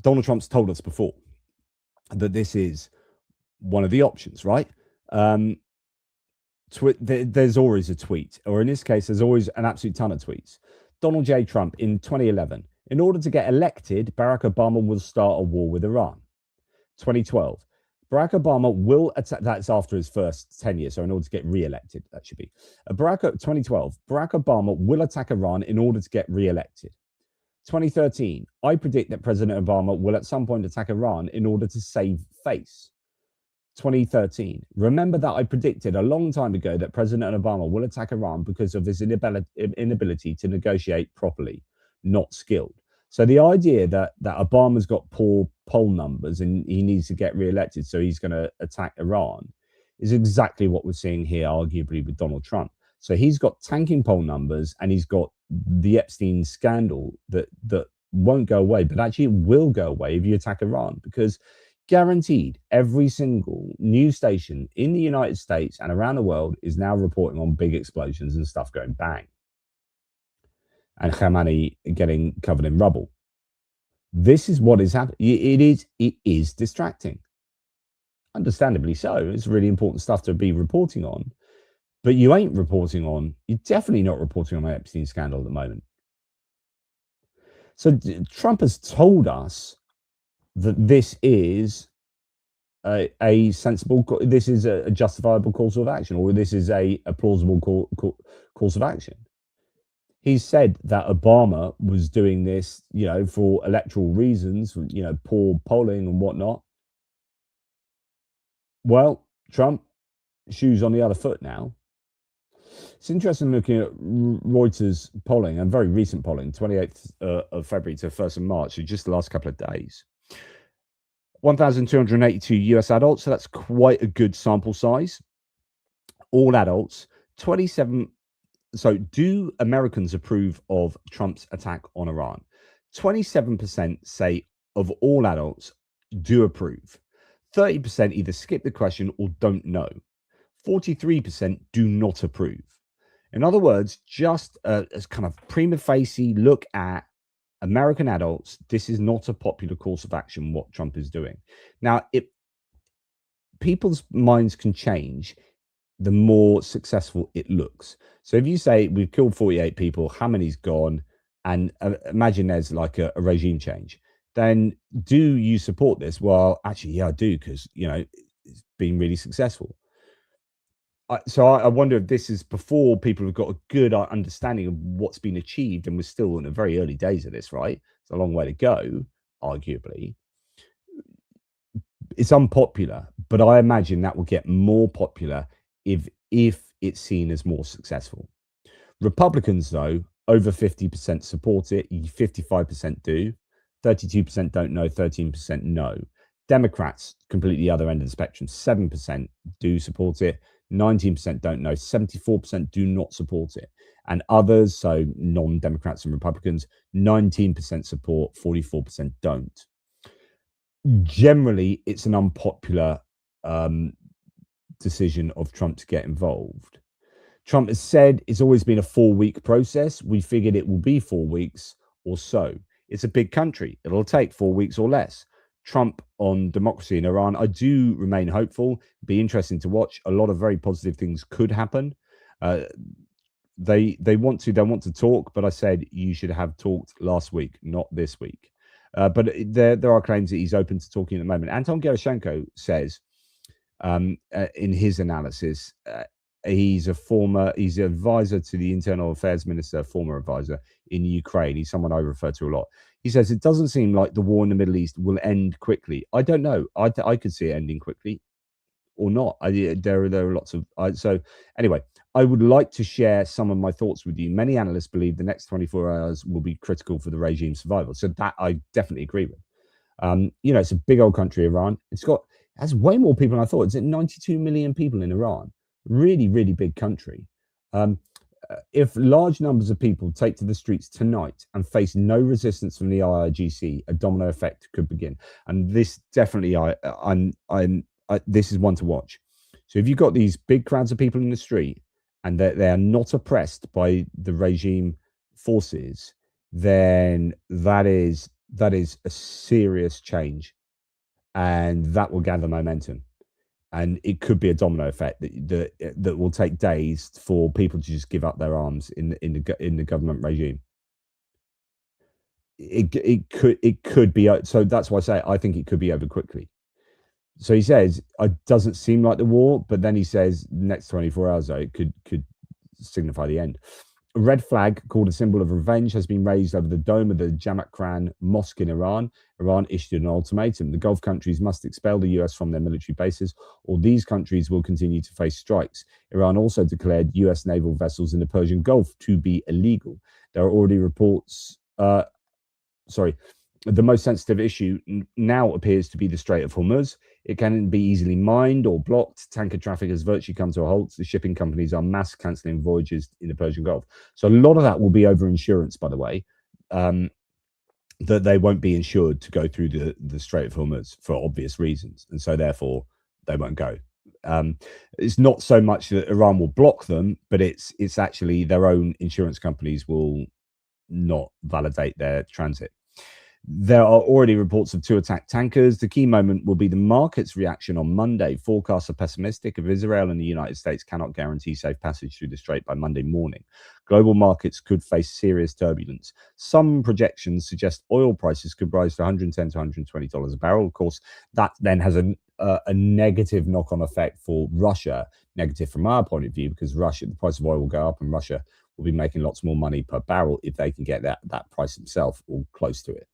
Donald Trump's told us before that this is one of the options, right? There's always a tweet, or in this case, there's always an absolute ton of tweets. Donald J. Trump in 2011, in order to get elected, Barack Obama will start a war with Iran. 2012, Barack Obama will attack, that's after his first 10 years, so in order to get re-elected, that should be. 2012, Barack Obama will attack Iran in order to get re-elected. 2013, I predict that President Obama will at some point attack Iran in order to save face. 2013, remember that I predicted a long time ago that President Obama will attack Iran because of his inability to negotiate properly, not skilled. So the idea that Obama's got poor poll numbers and he needs to get re-elected, so he's going to attack Iran, is exactly what we're seeing here, arguably, with Donald Trump. So he's got tanking poll numbers, and he's got the Epstein scandal that won't go away, but actually will go away if you attack Iran, because guaranteed every single news station in the United States and around the world is now reporting on big explosions and stuff going bang, and Khamenei getting covered in rubble. This is what is happening. It is distracting, understandably so. It's really important stuff to be reporting on, but you're definitely not reporting on an Epstein scandal at the moment. So Trump has told us that this is a sensible, this is a justifiable course of action, or this is a plausible course of action. He said that Obama was doing this, for electoral reasons, poor polling and whatnot. Well, Trump, shoes on the other foot now. It's interesting looking at Reuters polling, and very recent polling, 28th of February to 1st of March, so just the last couple of days. 1,282 US adults, so that's quite a good sample size. All adults, 27. So do Americans approve of Trump's attack on Iran? 27% say of all adults do approve. 30% either skip the question or don't know. 43% do not approve. In other words, just a kind of prima facie look at American adults, this is not a popular course of action, what Trump is doing. Now, people's minds can change the more successful it looks. So if you say we've killed 48 people, how many's gone, and imagine there's like a regime change, then do you support this? Well, actually, yeah, I do, because, it's been really successful. So I wonder if this is before people have got a good understanding of what's been achieved, and we're still in the very early days of this, right? It's a long way to go, arguably. It's unpopular, but I imagine that will get more popular if it's seen as more successful. Republicans, though, over 50% support it, 55% do, 32% don't know, 13% no. Democrats, completely the other end of the spectrum, 7% do support it, 19% don't know, 74% do not support it. And others, so non-Democrats and Republicans, 19% support, 44% don't. Generally, it's an unpopular decision of Trump to get involved. Trump has said it's always been a 4-week process. We figured it will be 4 weeks or so. It's a big country. It'll take 4 weeks or less. Trump on democracy in Iran, I do remain hopeful. Be interesting to watch. A lot of very positive things could happen. They want to talk, but I said you should have talked last week, not this week. But there are claims that he's open to talking at the moment. Anton Gerashenko says in his analysis, he's an advisor to the internal affairs minister, former advisor in Ukraine. He's someone I refer to a lot. He says it doesn't seem like the war in the Middle East will end quickly. I don't know. I could see it ending quickly or not. There are lots of so anyway, I would like to share some of my thoughts with you. Many analysts believe the next 24 hours will be critical for the regime's survival. So that I definitely agree with. It's a big old country, Iran. It has way more people than I thought. It's at 92 million people in Iran. Really, really big country. If large numbers of people take to the streets tonight and face no resistance from the IRGC, a domino effect could begin. And this definitely, this is one to watch. So if you've got these big crowds of people in the street and they are not oppressed by the regime forces, then that is a serious change, and that will gather momentum. And it could be a domino effect that will take days for people to just give up their arms in the government regime. It could be. So that's why I say I think it could be over quickly. So he says it doesn't seem like the war, but then he says next 24 hours though it could signify the end. A red flag called a symbol of revenge has been raised over the dome of the Jamaran mosque in Iran. Iran issued an ultimatum. The Gulf countries must expel the US from their military bases, or these countries will continue to face strikes. Iran also declared US naval vessels in the Persian Gulf to be illegal. There are already reports. The most sensitive issue now appears to be the Strait of Hormuz. It can be easily mined or blocked. Tanker traffic has virtually come to a halt. The shipping companies are mass cancelling voyages in the Persian Gulf. So a lot of that will be over insurance, by the way, that they won't be insured to go through the Strait of Hormuz for obvious reasons. And so therefore they won't go. It's not so much that Iran will block them, but it's actually their own insurance companies will not validate their transit. There are already reports of 2 attacked tankers. The key moment will be the market's reaction on Monday. Forecasts are pessimistic if Israel and the United States cannot guarantee safe passage through the Strait by Monday morning. Global markets could face serious turbulence. Some projections suggest oil prices could rise to $110 to $120 a barrel. Of course, that then has a negative knock-on effect for Russia, negative from our point of view, because the price of oil will go up and Russia will be making lots more money per barrel if they can get that price themselves or close to it.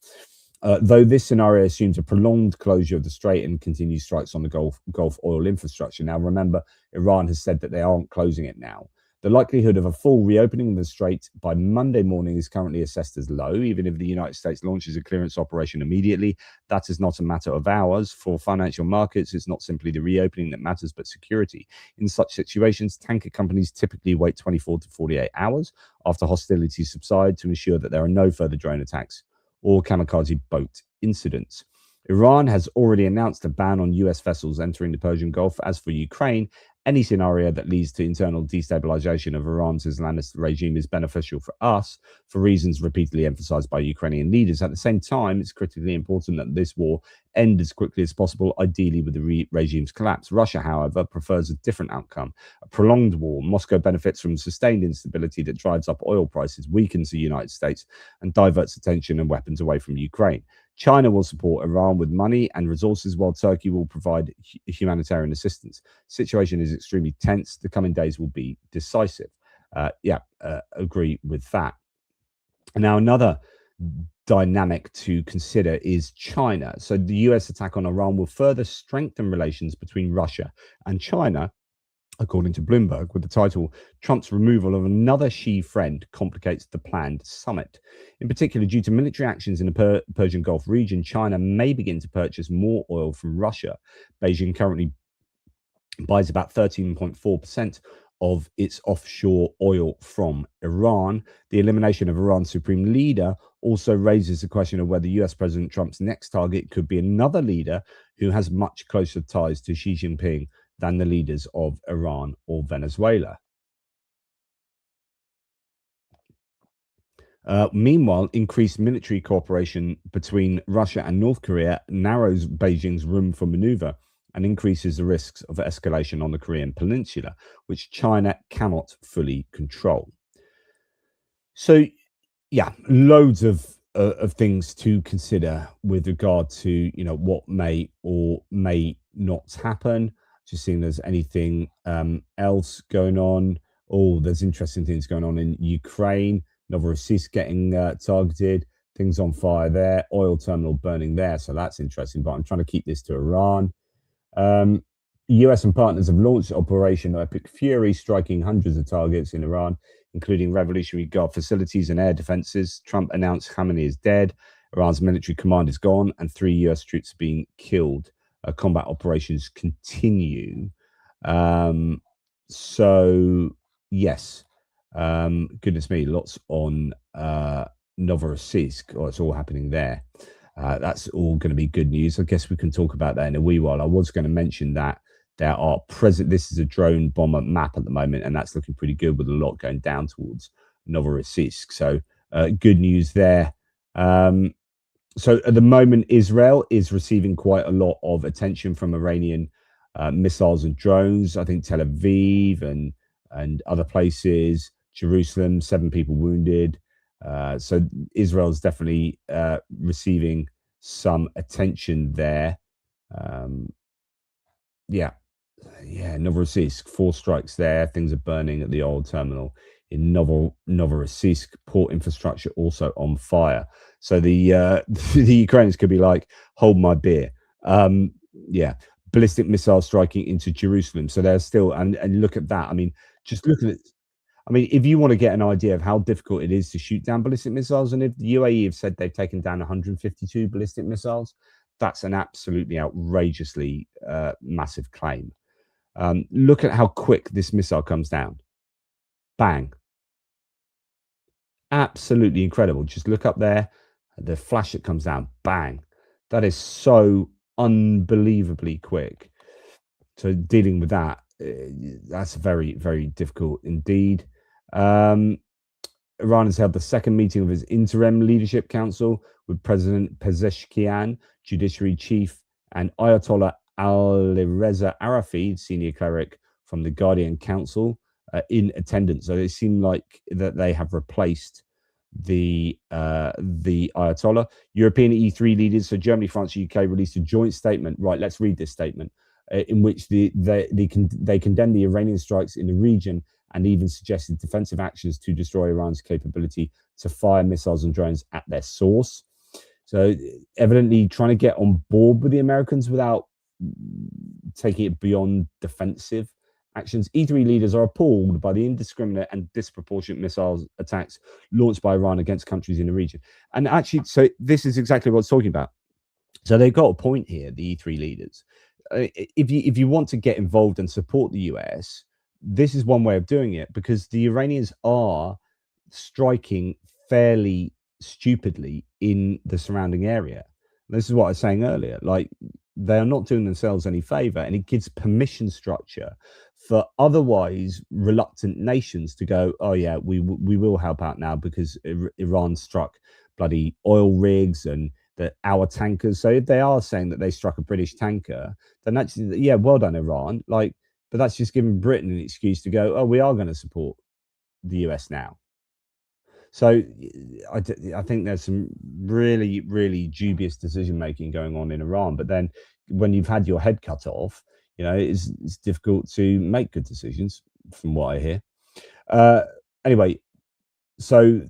Though this scenario assumes a prolonged closure of the Strait and continued strikes on the Gulf oil infrastructure. Now, remember, Iran has said that they aren't closing it now. The likelihood of a full reopening of the Strait by Monday morning is currently assessed as low. Even if the United States launches a clearance operation immediately, that is not a matter of hours. For financial markets, it's not simply the reopening that matters, but security. In such situations, tanker companies typically wait 24 to 48 hours after hostilities subside to ensure that there are no further drone attacks or kamikaze boat incidents. Iran has already announced a ban on US vessels entering the Persian Gulf. As for Ukraine, Any scenario that leads to internal destabilization of Iran's Islamist regime is beneficial for us for reasons repeatedly emphasized by Ukrainian leaders. At the same time, it's critically important that this war end as quickly as possible, ideally with the regime's collapse. Russia, however, prefers a different outcome, a prolonged war. Moscow benefits from sustained instability that drives up oil prices, weakens the United States, and diverts attention and weapons away from Ukraine. China will support Iran with money and resources, while Turkey will provide humanitarian assistance. Situation is extremely tense. The coming days will be decisive. Agree with that. Now, another dynamic to consider is China. So the US attack on Iran will further strengthen relations between Russia and China, according to Bloomberg, with the title, Trump's removal of another Xi friend complicates the planned summit. In particular, due to military actions in the Persian Gulf region, China may begin to purchase more oil from Russia. Beijing currently buys about 13.4% of its offshore oil from Iran. The elimination of Iran's supreme leader also raises the question of whether US President Trump's next target could be another leader who has much closer ties to Xi Jinping than the leaders of Iran or Venezuela. Meanwhile, increased military cooperation between Russia and North Korea narrows Beijing's room for maneuver and increases the risks of escalation on the Korean Peninsula, which China cannot fully control. So, yeah, loads of things to consider with regard to what may or may not happen. Just seeing there's anything else going on. Oh, there's interesting things going on in Ukraine. Novorossiysk getting targeted. Things on fire there. Oil terminal burning there. So that's interesting. But I'm trying to keep this to Iran. US and partners have launched Operation Epic Fury, striking hundreds of targets in Iran, including Revolutionary Guard facilities and air defenses. Trump announced Khamenei is dead, Iran's military command is gone, and 3 US troops are being killed. Combat operations continue. So, yes, goodness me, lots on Novorossiysk. Oh, it's all happening there. That's all going to be good news. I guess we can talk about that in a wee while. I was going to mention that there are this is a drone bomber map at the moment, and that's looking pretty good with a lot going down towards Novorossiysk. So good news there. So at the moment, Israel is receiving quite a lot of attention from Iranian missiles and drones. I think Tel Aviv and other places, Jerusalem, 7 people wounded. So Israel's definitely receiving some attention there. Novorossiysk, 4 strikes there. Things are burning at the oil terminal in Novorossiysk. Port infrastructure also on fire. So the Ukrainians could be like, hold my beer. Ballistic missile striking into Jerusalem. So they're still, and look at that. I mean, just look at it. I mean, if you want to get an idea of how difficult it is to shoot down ballistic missiles, and if the UAE have said they've taken down 152 ballistic missiles, that's an absolutely outrageously massive claim. Look at how quick this missile comes down. Bang. Absolutely incredible. Just look up there, the flash that comes down. Bang. That is so unbelievably quick. So dealing with that, that's very, very difficult indeed. Iran has held the second meeting of its interim leadership council with President Pezeshkian, Judiciary Chief, and Ayatollah Alireza Arafi, senior cleric from the Guardian Council, in attendance. So it seemed like that they have replaced the Ayatollah. European E3 leaders, so Germany, France, UK, released a joint statement. Right, let's read this statement, in which they condemned the Iranian strikes in the region and even suggested defensive actions to destroy Iran's capability to fire missiles and drones at their source. So evidently trying to get on board with the Americans without taking it beyond defensive actions. E3 leaders are appalled by the indiscriminate and disproportionate missiles attacks launched by Iran against countries in the region. And actually, so this is exactly what it's talking about. So they've got a point here, the E3 leaders. If you want to get involved and support the US, this is one way of doing it, because the Iranians are striking fairly stupidly in the surrounding area. This is what I was saying earlier. Like, they are not doing themselves any favor, and it gives permission structure for otherwise reluctant nations to go, oh yeah, we will help out now because Iran struck bloody oil rigs and our tankers. So if they are saying that they struck a British tanker, then actually, yeah, well done, Iran. Like, but that's just giving Britain an excuse to go, oh, we are going to support the US now. So I think there's some really, really dubious decision making going on in Iran. But then when you've had your head cut off, it's difficult to make good decisions, from what I hear. Anyway, so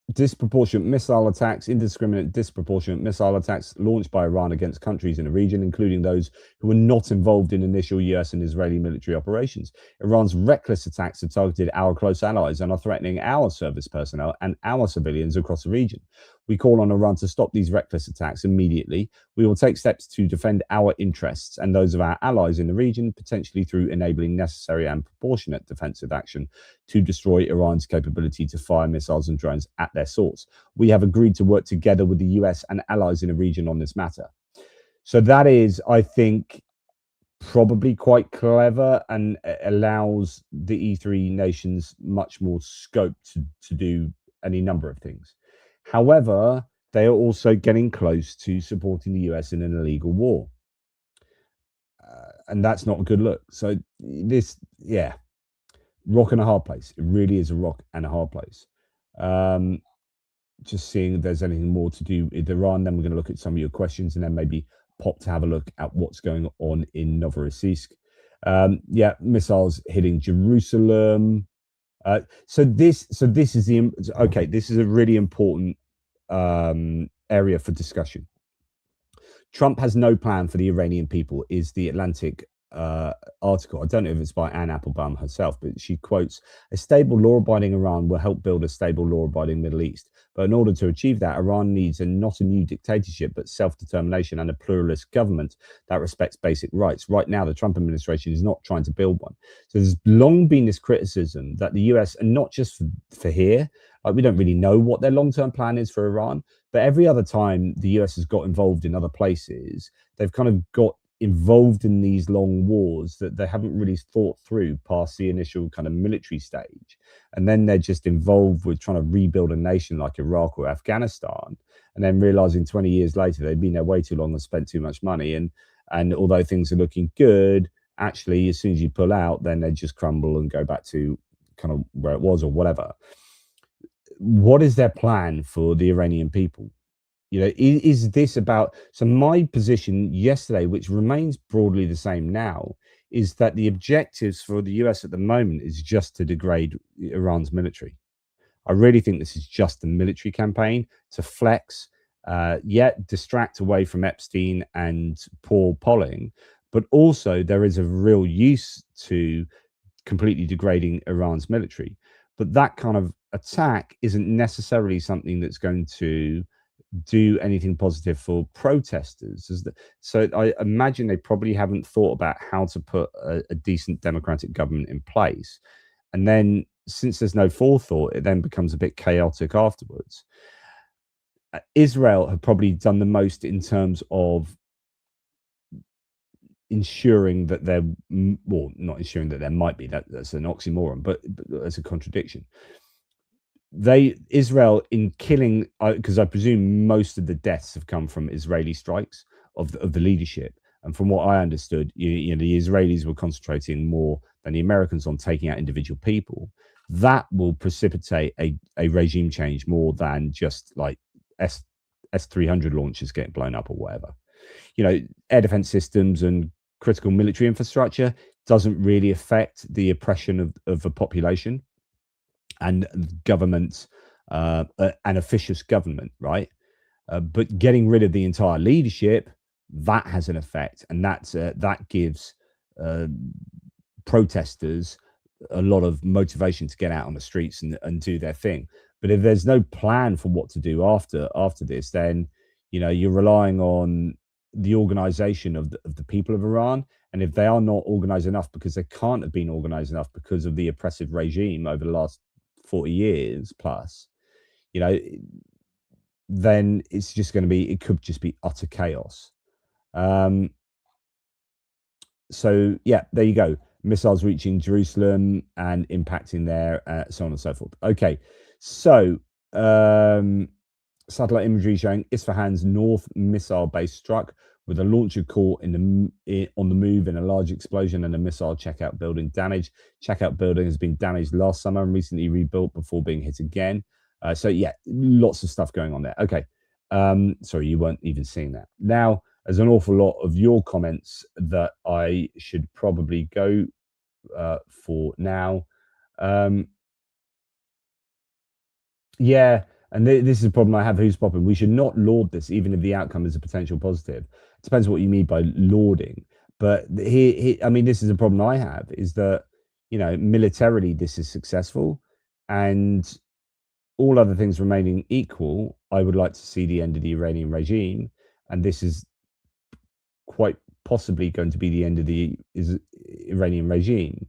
indiscriminate disproportionate missile attacks launched by Iran against countries in the region, including those who were not involved in initial US and Israeli military operations. Iran's reckless attacks have targeted our close allies and are threatening our service personnel and our civilians across the region. We call on Iran to stop these reckless attacks immediately. We will take steps to defend our interests and those of our allies in the region, potentially through enabling necessary and proportionate defensive action to destroy Iran's capability to fire missiles and drones at their source. We have agreed to work together with the US and allies in the region on this matter. So that is, I think, probably quite clever and allows the E3 nations much more scope to do any number of things. However, they are also getting close to supporting the US in an illegal war. And that's not a good look. So this, yeah, rock and a hard place. It really is a rock and a hard place. Just seeing if there's anything more to do with Iran. Then we're going to look at some of your questions and then maybe pop to have a look at what's going on in Novorossiysk. Yeah, missiles hitting Jerusalem. So this is this is a really important area for discussion. Trump has no plan for the Iranian people is the Atlantic article. I don't know if it's by Anne Applebaum herself, but she quotes, a stable law-abiding Iran will help build a stable law-abiding Middle East. But in order to achieve that, Iran needs not a new dictatorship, but self-determination and a pluralist government that respects basic rights. Right now, the Trump administration is not trying to build one. So there's long been this criticism that the US, and not just for here, we don't really know what their long-term plan is for Iran, but every other time the US has got involved in other places, they've kind of got involved in these long wars that they haven't really thought through past the initial kind of military stage. And then they're just involved with trying to rebuild a nation like Iraq or Afghanistan, and then realizing 20 years later they've been there way too long and spent too much money. And although things are looking good, actually, as soon as you pull out, then they just crumble and go back to kind of where it was or whatever. What is their plan for the Iranian people? Is this about... So my position yesterday, which remains broadly the same now, is that the objectives for the US at the moment is just to degrade Iran's military. I really think this is just a military campaign to flex, yet distract away from Epstein and Paul Polling, but also there is a real use to completely degrading Iran's military. But that kind of attack isn't necessarily something that's going to do anything positive for protesters. So I imagine they probably haven't thought about how to put a decent democratic government in place. And then since there's no forethought, it then becomes a bit chaotic afterwards. Israel have probably done the most in terms of ensuring that there, well, not ensuring that there might be, that's an oxymoron, but that's a contradiction. Israel, in killing, because I presume most of the deaths have come from Israeli strikes of the leadership, and from what I understood, the Israelis were concentrating more than the Americans on taking out individual people. That will precipitate a regime change more than just like S-300 launchers getting blown up or whatever. Air defense systems and critical military infrastructure doesn't really affect the oppression of a population and government, an officious government, right? But getting rid of the entire leadership, that has an effect, and that gives protesters a lot of motivation to get out on the streets and do their thing. But if there's no plan for what to do after this, then you're relying on the organization of the people of Iran. And if they are not organized enough, because they can't have been organized enough because of the oppressive regime over the last 40 years plus, then it's just going to be, it could just be utter chaos. So yeah, there you go. Missiles reaching Jerusalem and impacting there, so on and so forth. Okay, so um, satellite imagery showing Isfahan's North missile base struck with a launcher caught on the move in a large explosion and a missile checkout building damaged. Checkout building has been damaged last summer and recently rebuilt before being hit again. So yeah, lots of stuff going on there. Okay, sorry, you weren't even seeing that. Now, there's an awful lot of your comments that I should probably go for now. Yeah, and this is a problem I have. Who's popping? We should not laud this, even if the outcome is a potential positive. It depends what you mean by lauding. But here, I mean, this is a problem I have: is that militarily this is successful, and all other things remaining equal, I would like to see the end of the Iranian regime, and this is quite possibly going to be the end of the Iranian regime,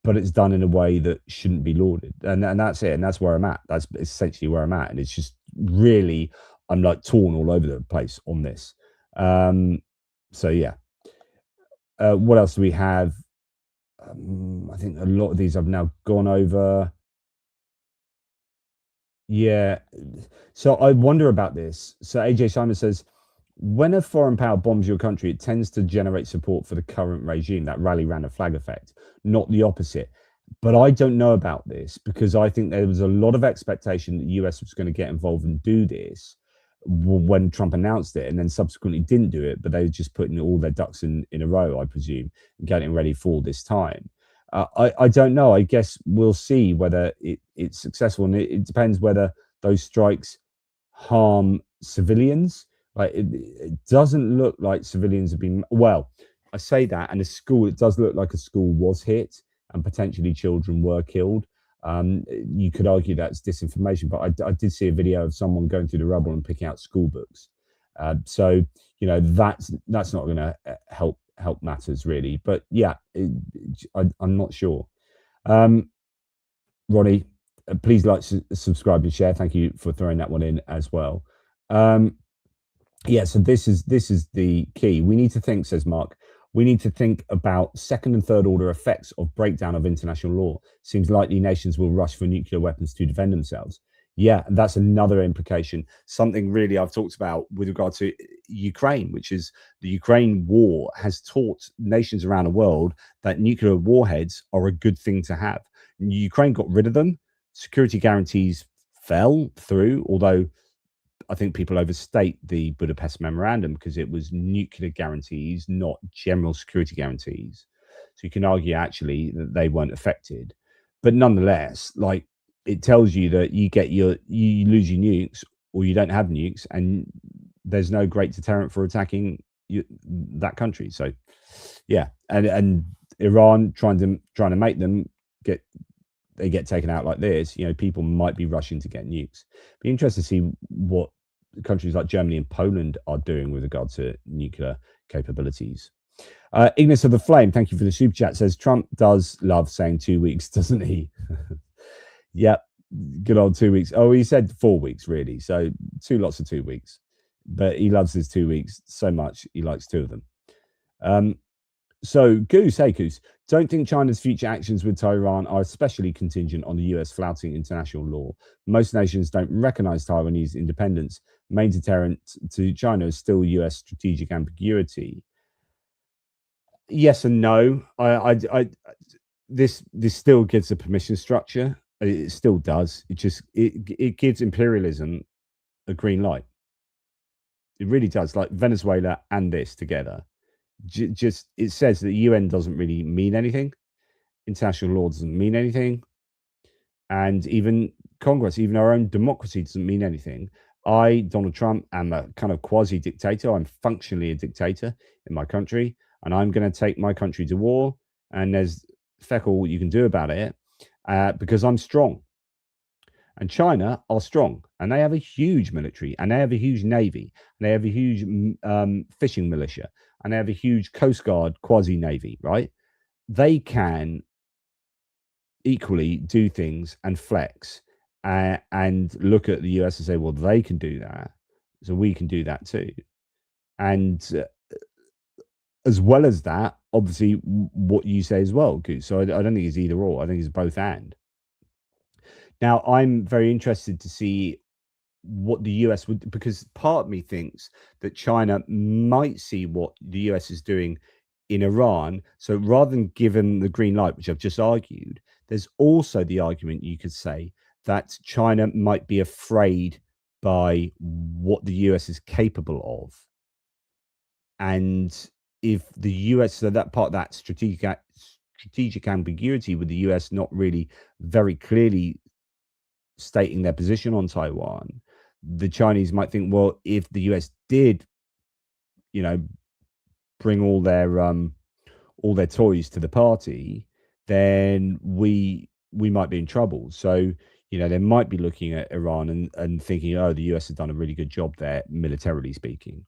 but it's done in a way that shouldn't be lauded, and that's it, and that's where I'm at. That's essentially where I'm at, and it's just really I'm like torn all over the place on this. So yeah, what else do we have? I think a lot of these I've now gone over. Yeah. So I wonder about this. So AJ Simon says, when a foreign power bombs your country, it tends to generate support for the current regime, that rally round a flag effect, not the opposite. But I don't know about this because I think there was a lot of expectation that the US was going to get involved and do this when Trump announced it, and then subsequently didn't do it. But they were just putting all their ducks in a row, I presume, and getting ready for this time. I don't know. I guess we'll see whether it's successful, and it depends whether those strikes harm civilians. Like it doesn't look like civilians have been. Well, I say that, and a school. It does look like a school was hit, and potentially children were killed. You could argue that's disinformation, but I did see a video of someone going through the rubble and picking out school books. So that's not going to help matters really. But yeah, I'm not sure. Ronnie, please like, subscribe, and share. Thank you for throwing that one in as well. Yeah, so this is the key. We need to think, says Mark. We need to think about second and third order effects of breakdown of international law. Seems likely nations will rush for nuclear weapons to defend themselves. Yeah, and that's another implication. Something really I've talked about with regard to Ukraine, which is the Ukraine war has taught nations around the world that nuclear warheads are a good thing to have. Ukraine got rid of them. Security guarantees fell through, although I think people overstate the Budapest Memorandum because it was nuclear guarantees, not general security guarantees. So you can argue actually that they weren't affected, but nonetheless, like it tells you that you lose your nukes or you don't have nukes, and there's no great deterrent for attacking that country. So yeah, and Iran trying to make them get taken out like this, people might be rushing to get nukes. Be interested to see what countries like Germany and Poland are doing with regard to nuclear capabilities. Ignis of the Flame, thank you for the super chat, says Trump does love saying 2 weeks, doesn't he? Yep, good old 2 weeks. Oh, he said 4 weeks, really. So lots of 2 weeks. But he loves his 2 weeks so much, he likes two of them. So, Goose, hey Goose, don't think China's future actions with Taiwan are especially contingent on the US flouting international law. Most nations don't recognize Taiwanese independence. Main deterrent to China is still US strategic ambiguity. Yes and no. This still gives a permission structure. It still does. It gives imperialism a green light. It really does. Like Venezuela and this together. Just it says that the UN doesn't really mean anything. International law doesn't mean anything. And even Congress, even our own democracy doesn't mean anything. I, Donald Trump, am a kind of quasi-dictator. I'm functionally a dictator in my country, and I'm going to take my country to war. And there's feck all you can do about it because I'm strong. And China are strong, and they have a huge military, and they have a huge navy, and they have a huge fishing militia, and they have a huge Coast Guard quasi-navy, right? They can equally do things and flex and look at the US and say, well, they can do that, so we can do that too. And as well as that, obviously, what you say as well, Goose. So I don't think it's either or. I think it's both and. Now, I'm very interested to see what the US would, because part of me thinks that China might see what the US is doing in Iran. So rather than give them the green light, which I've just argued, there's also the argument you could say that China might be afraid by what the US is capable of. And if the US, so that part, that strategic ambiguity with the US not really very clearly stating their position on Taiwan, the Chinese might think, well, if the US did, you know, bring all their toys to the party, then we might be in trouble. So, they might be looking at Iran and thinking, oh, the US has done a really good job there, militarily speaking.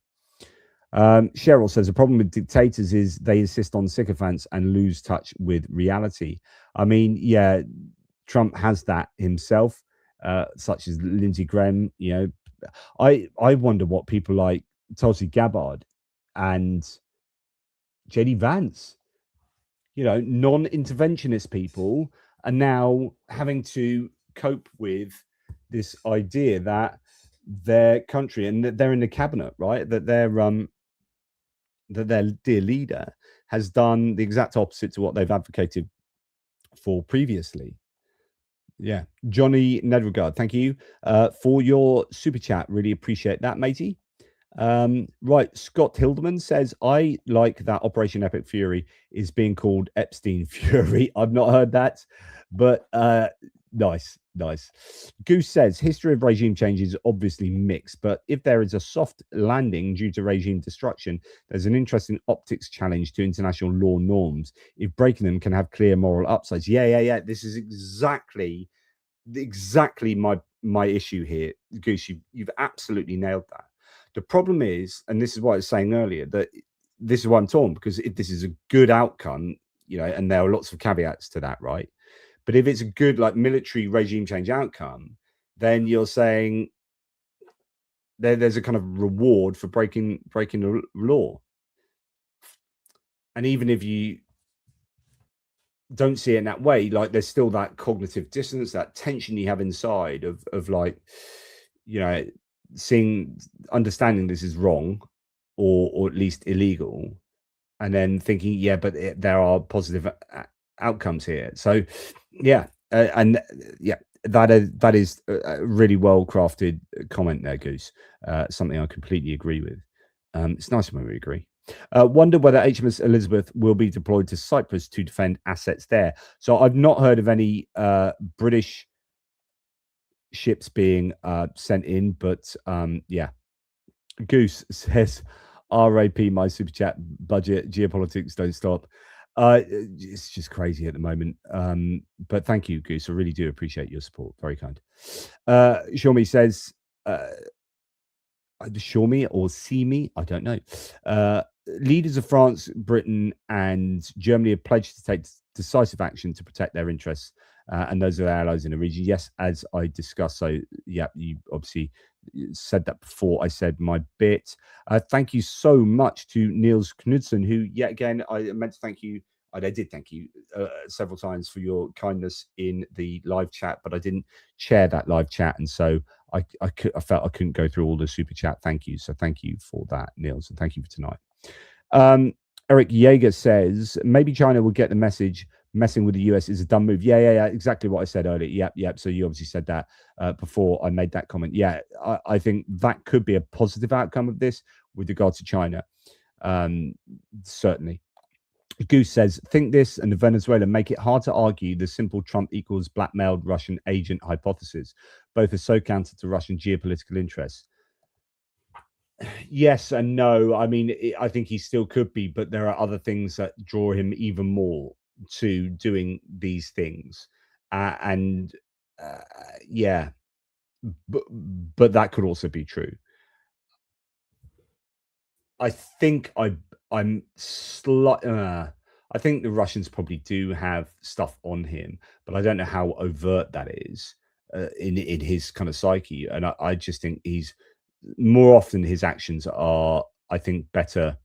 Cheryl says the problem with dictators is they insist on sycophants and lose touch with reality. I mean, yeah, Trump has that himself, such as Lindsey Graham. I wonder what people like Tulsi Gabbard and JD Vance, non-interventionist people, are now having to cope with this idea that their country, and that they're in the cabinet, right, that their dear leader has done the exact opposite to what they've advocated for previously. Yeah. Johnny Nedregard, thank you for your super chat. Really appreciate that, matey. Right. Scott Hildeman says, I like that Operation Epic Fury is being called Epstein Fury. I've not heard that, but nice. Goose says, history of regime change is obviously mixed, but if there is a soft landing due to regime destruction, there's an interesting optics challenge to international law norms if breaking them can have clear moral upsides. Yeah. This is exactly my issue here, Goose. You've absolutely nailed that. The problem is, and this is what I was saying earlier, that this is why I'm torn, because if this is a good outcome, and there are lots of caveats to that, right? But if it's a good, like, military regime change outcome, then you're saying there's a kind of reward for breaking the law. And even if you don't see it in that way, like, there's still that cognitive dissonance, that tension you have inside of like, understanding this is wrong, or at least illegal, and then thinking, yeah, but there are positive outcomes here. So yeah, that is a really well crafted comment there, Goose. Something I completely agree with. It's nice when we agree. Wonder whether HMS Elizabeth will be deployed to Cyprus to defend assets there. So I've not heard of any British ships being sent in, but yeah. Goose says, RAP my super chat budget, geopolitics don't stop. It's just crazy at the moment. But thank you, Goose. I really do appreciate your support. Very kind. Shawmy says, Shawmy or see me, I don't know. Leaders of France, Britain, and Germany have pledged to take decisive action to protect their interests and those of their allies in the region. Yes, as I discussed. So, yeah, you obviously said that before I said my bit. Thank you so much to Niels Knudsen, who, yet again, I meant to thank you. I did thank you several times for your kindness in the live chat, but I didn't share that live chat, and so I felt I couldn't go through all the super chat. Thank you. So thank you for that, Niels, and thank you for tonight. Eric Yeager says, maybe China will get the message messing with the US is a dumb move. Yeah. Exactly what I said earlier. Yep. So you obviously said that before I made that comment. Yeah, I think that could be a positive outcome of this with regard to China. Certainly. Goose says, think this and Venezuela make it hard to argue the simple Trump equals blackmailed Russian agent hypothesis. Both are so counter to Russian geopolitical interests. Yes and no. I mean, I think he still could be, but there are other things that draw him even more to doing these things. Yeah, but that could also be true. I think I'm I think the Russians probably do have stuff on him, but I don't know how overt that is in his kind of psyche. And I just think he's more often his actions are, I think, better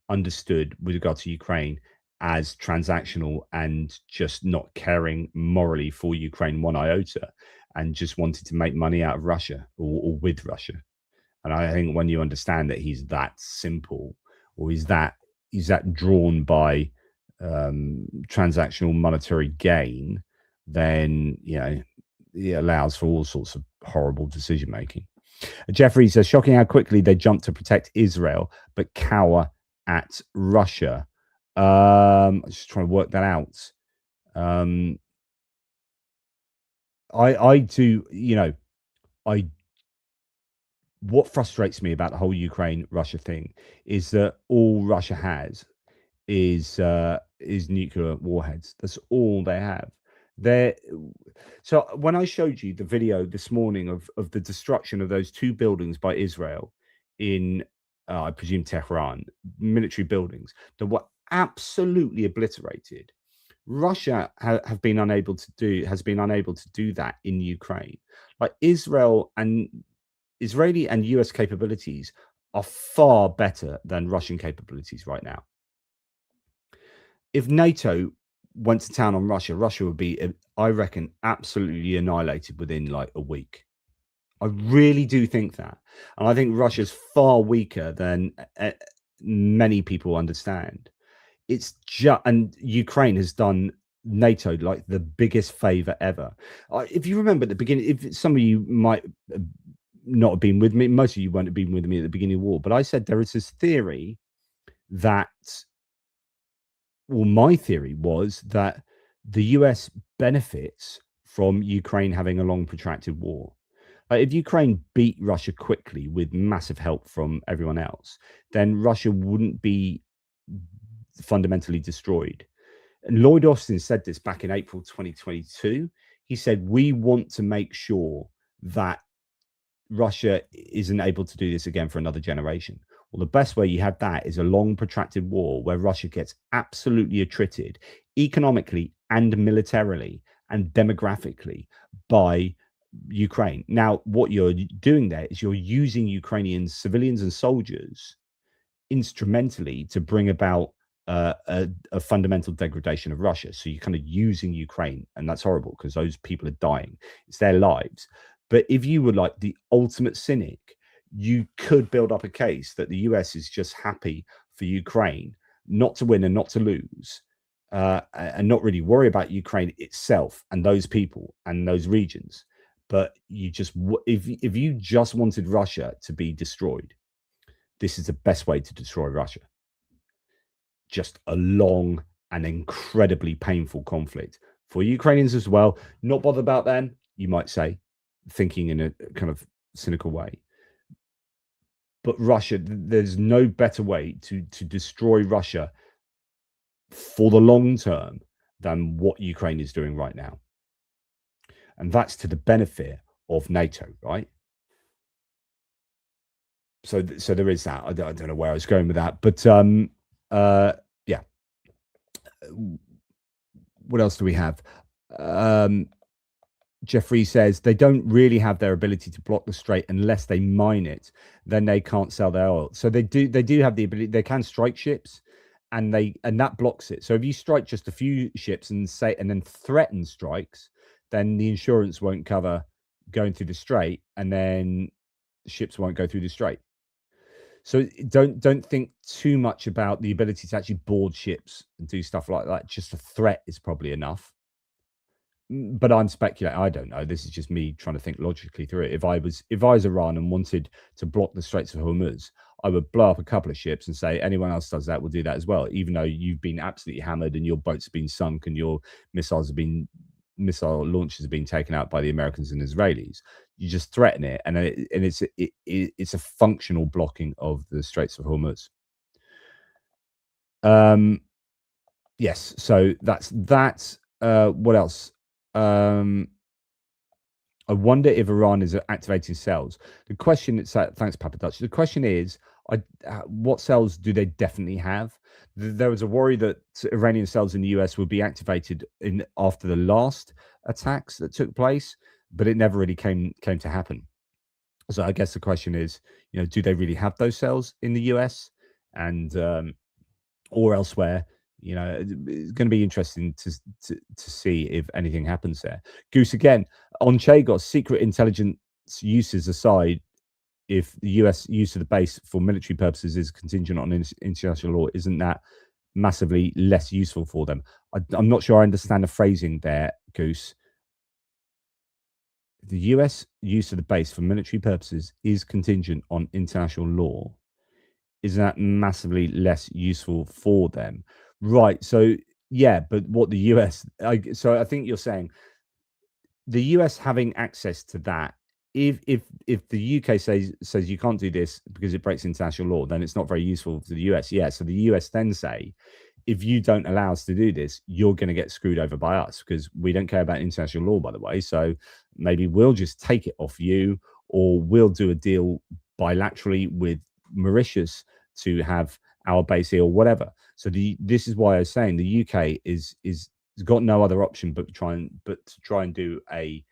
understood with regard to Ukraine as transactional and just not caring morally for Ukraine one iota, and just wanted to make money out of Russia or with Russia. And I think when you understand that he's that simple, or he's that drawn by transactional monetary gain, then it allows for all sorts of horrible decision making. Jeffrey says, shocking how quickly they jump to protect Israel but cower at Russia. I'm just trying to work that out. I do, what frustrates me about the whole Ukraine Russia thing is that all Russia has is nuclear warheads. That's all they have. So when I showed you the video this morning of the destruction of those 2 buildings by Israel in I presume Tehran, military buildings that were absolutely obliterated, Russia has been unable to do that in Ukraine. Like Israeli and US capabilities are far better than Russian capabilities right now. If NATO went to town on Russia, Russia would be, I reckon, absolutely annihilated within like a week. I really do think that. And I think Russia's far weaker than many people understand. It's just, and Ukraine has done NATO like the biggest favor ever. If you remember at the beginning, if some of you might not have been with me, most of you won't have been with me at the beginning of the war, but I said there is this theory that, well, my theory was that the US benefits from Ukraine having a long protracted war. If Ukraine beat Russia quickly with massive help from everyone else, then Russia wouldn't be fundamentally destroyed. And Lloyd Austin said this back in April 2022. He said, we want to make sure that Russia isn't able to do this again for another generation. Well, the best way you have that is a long protracted war where Russia gets absolutely attrited economically and militarily and demographically by Ukraine. Now, what you're doing there is you're using Ukrainian civilians and soldiers instrumentally to bring about a fundamental degradation of Russia. So you're kind of using Ukraine, and that's horrible because those people are dying. It's their lives. But if you were like the ultimate cynic, you could build up a case that the US is just happy for Ukraine not to win and not to lose, and not really worry about Ukraine itself and those people and those regions. But you just, if you just wanted Russia to be destroyed, this is the best way to destroy Russia. Just a long and incredibly painful conflict for Ukrainians as well. Not bothered about them, you might say, thinking in a kind of cynical way. But Russia, there's no better way to destroy Russia for the long term than what Ukraine is doing right now. And that's to the benefit of NATO, right? So there is that. I don't know where I was going with that, but yeah. What else do we have? Jeffrey says they don't really have their ability to block the strait unless they mine it. Then they can't sell their oil. So they do have the ability. They can strike ships, and that blocks it. So if you strike just a few ships and then threaten strikes, then the insurance won't cover going through the strait, and then ships won't go through the strait. So don't think too much about the ability to actually board ships and do stuff like that. Just a threat is probably enough. But I'm speculating. I don't know. This is just me trying to think logically through it. If I was Iran and wanted to block the Straits of Hormuz, I would blow up a couple of ships and say anyone else does that will do that as well. Even though you've been absolutely hammered and your boats have been sunk and your missile launches have been taken out by the Americans and Israelis, you just threaten it, and it's a functional blocking of the Straits of Hormuz. Yes. So that's that. What else? I wonder if Iran is activating cells. The question is, thanks, Papa Dutch. The question is, what cells do they definitely have? There was a worry that Iranian cells in the US would be activated after the last attacks that took place, but it never really came to happen. So I guess the question is, do they really have those cells in the US? And or elsewhere. It's going to be interesting to see if anything happens there. Goose again on Chagos. Secret intelligence uses aside, if the US use of the base for military purposes is contingent on international law, isn't that massively less useful for them? I'm not sure I understand the phrasing there, Goose. The US use of the base for military purposes is contingent on international law. Is that massively less useful for them? Right. So yeah, but what the US, so I think you're saying the US having access to that, if the UK says you can't do this because it breaks international law, then it's not very useful to the US. Yeah. So the US then say, if you don't allow us to do this, you're going to get screwed over by us because we don't care about international law, by the way. So maybe we'll just take it off you, or we'll do a deal bilaterally with Mauritius to have our base here or whatever. So this is why I was saying the UK is got no other option but to try and do a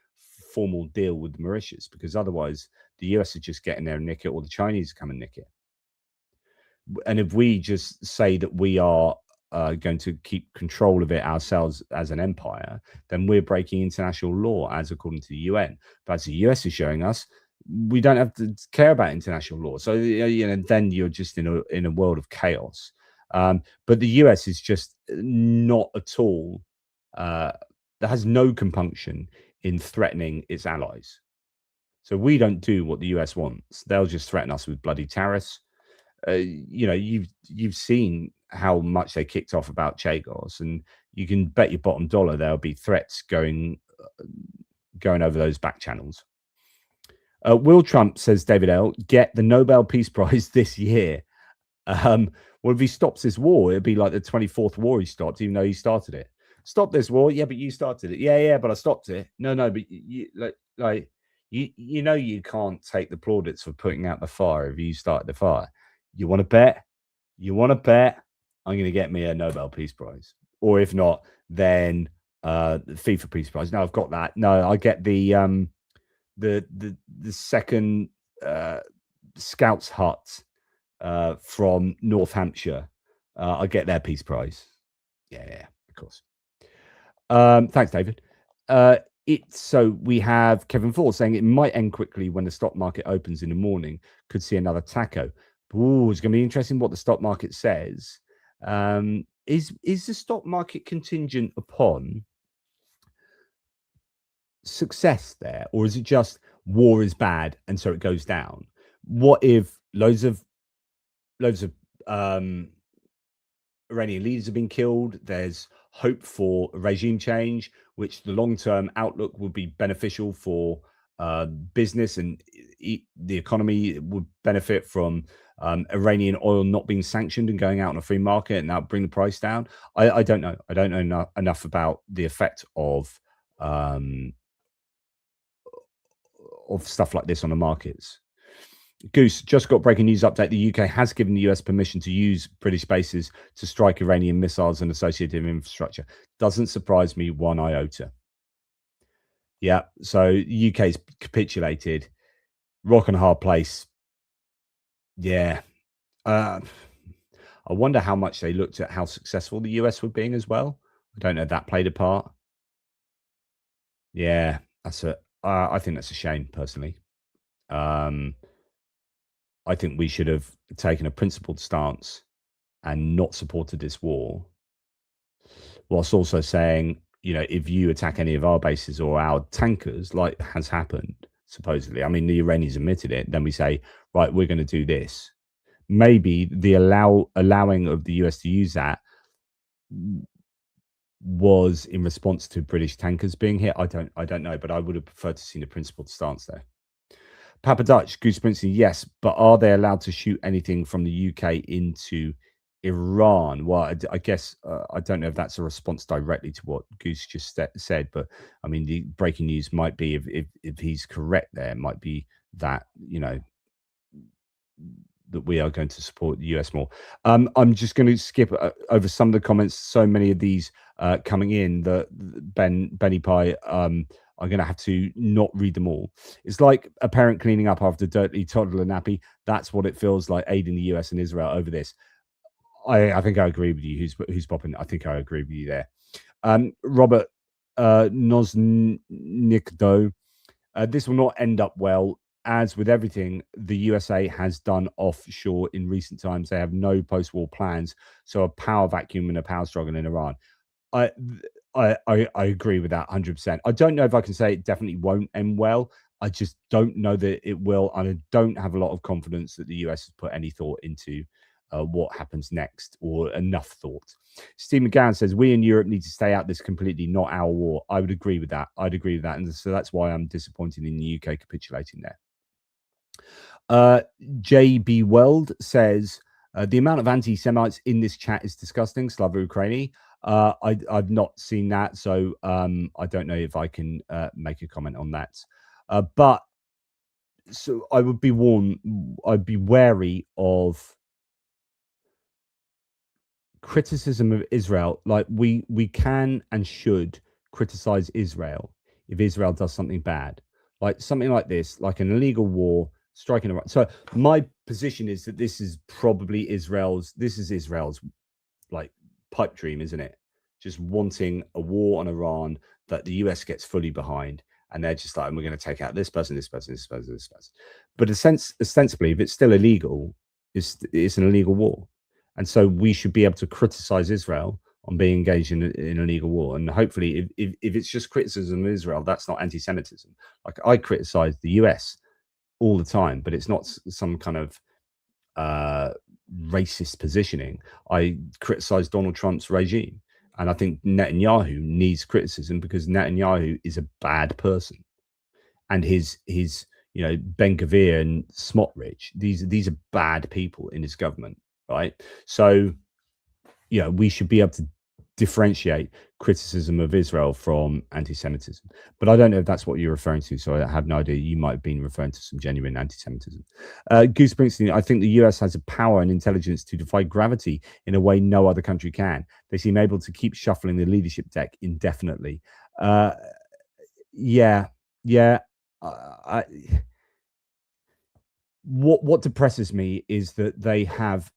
formal deal with Mauritius, because otherwise the US is just getting there and nick it, or the Chinese come and nick it. And if we just say that we are going to keep control of it ourselves as an empire, then we're breaking international law as according to the UN. But as the US is showing us, we don't have to care about international law. So then you're just in a world of chaos. But the US is just not at all. That has no compunction in threatening its allies. So we don't do what the US wants. They'll just threaten us with bloody tariffs. You've seen how much they kicked off about Chagos, and you can bet your bottom dollar there'll be threats going over those back channels. Will Trump, says David L., get the Nobel Peace Prize this year? Well, if he stops this war, it'd be like the 24th war he stopped, even though he started it. Stop this war? Yeah, but you started it. Yeah, but I stopped it. No, but you you can't take the plaudits for putting out the fire if you started the fire. You want to bet? I'm going to get me a Nobel Peace Prize, or if not, then the FIFA Peace Prize. No, I've got that. No, I get the second Scouts hut from North Hampshire. I get their Peace Prize. Yeah, of course. Thanks, David. So we have Kevin Ford saying it might end quickly when the stock market opens in the morning. Could see another taco. Ooh, it's going to be interesting what the stock market says. Is the stock market contingent upon success there, or is it just war is bad and so it goes down? What if loads of Iranian leaders have been killed? There's hope for a regime change, which the long-term outlook would be beneficial for business, and the economy would benefit from Iranian oil not being sanctioned and going out on a free market, and that would bring the price down. I don't know. I don't know enough about the effect of stuff like this on the markets. Goose, just got breaking news update. The UK has given the US permission to use British bases to strike Iranian missiles and associated infrastructure. Doesn't surprise me one iota. Yeah, so UK's capitulated. Rock and a hard place. Yeah. I wonder how much they looked at how successful the US were being as well. I don't know if that played a part. Yeah, I think that's a shame, personally. I think we should have taken a principled stance and not supported this war, whilst also saying, if you attack any of our bases or our tankers, like has happened, supposedly, I mean, the Iranians admitted it, then we say, right, we're going to do this. Maybe the allowing of the US to use that was in response to British tankers being hit. I don't know, but I would have preferred to see a principled stance there. Papa Dutch, Goose Springsteen, yes, but are they allowed to shoot anything from the UK into Iran? Well, I guess I don't know if that's a response directly to what Goose just said, but I mean, the breaking news might be, if he's correct there, might be that, that we are going to support the US more. I'm just going to skip over some of the comments. So many of these coming in that Benny Pie, I'm going to have to not read them all. It's like a parent cleaning up after dirty toddler nappy. That's what it feels like, aiding the US and Israel over this. I think I agree with you. Who's popping? I think I agree with you there. Robert Nosnikdo. This will not end up well. As with everything the USA has done offshore in recent times, they have no post-war plans. So a power vacuum and a power struggle in Iran. I agree with that 100%. I don't know if I can say it definitely won't end well. I just don't know that it will, and I don't have a lot of confidence that the US has put any thought into what happens next, or enough thought. Steve McGowan says we in Europe need to stay out this completely, not our war. I would agree with that. I'd agree with that, and so that's why I'm disappointed in the UK capitulating there. JB Weld says the amount of anti-Semites in this chat is disgusting. Slava Ukraini. I've not seen that, so I don't know if I can make a comment on that. But so I would be warned. I'd be wary of criticism of Israel. Like we can and should criticize Israel if Israel does something bad, like something like this, like an illegal war, striking Iran. So my position is that this is probably Israel's like pipe dream, isn't it? Just wanting a war on Iran that the US gets fully behind, and they're just like, we're going to take out this person, this person, this person, this person. But ostensibly, if it's still illegal, it's an illegal war, and so we should be able to criticize Israel on being engaged in an illegal war. And hopefully, if it's just criticism of Israel, that's not anti-Semitism. Like I criticize the US all the time, but it's not some kind of racist positioning. I criticize Donald Trump's regime, and I think Netanyahu needs criticism because Netanyahu is a bad person, and his Ben Gvir and Smotrich, these are bad people in his government, right? So we should be able to differentiate criticism of Israel from anti-Semitism. But I don't know if that's what you're referring to, so I have no idea. You might have been referring to some genuine anti-Semitism. Goose Springsteen, I think the US has a power and intelligence to defy gravity in a way no other country can. They seem able to keep shuffling the leadership deck indefinitely. What depresses me is that they have,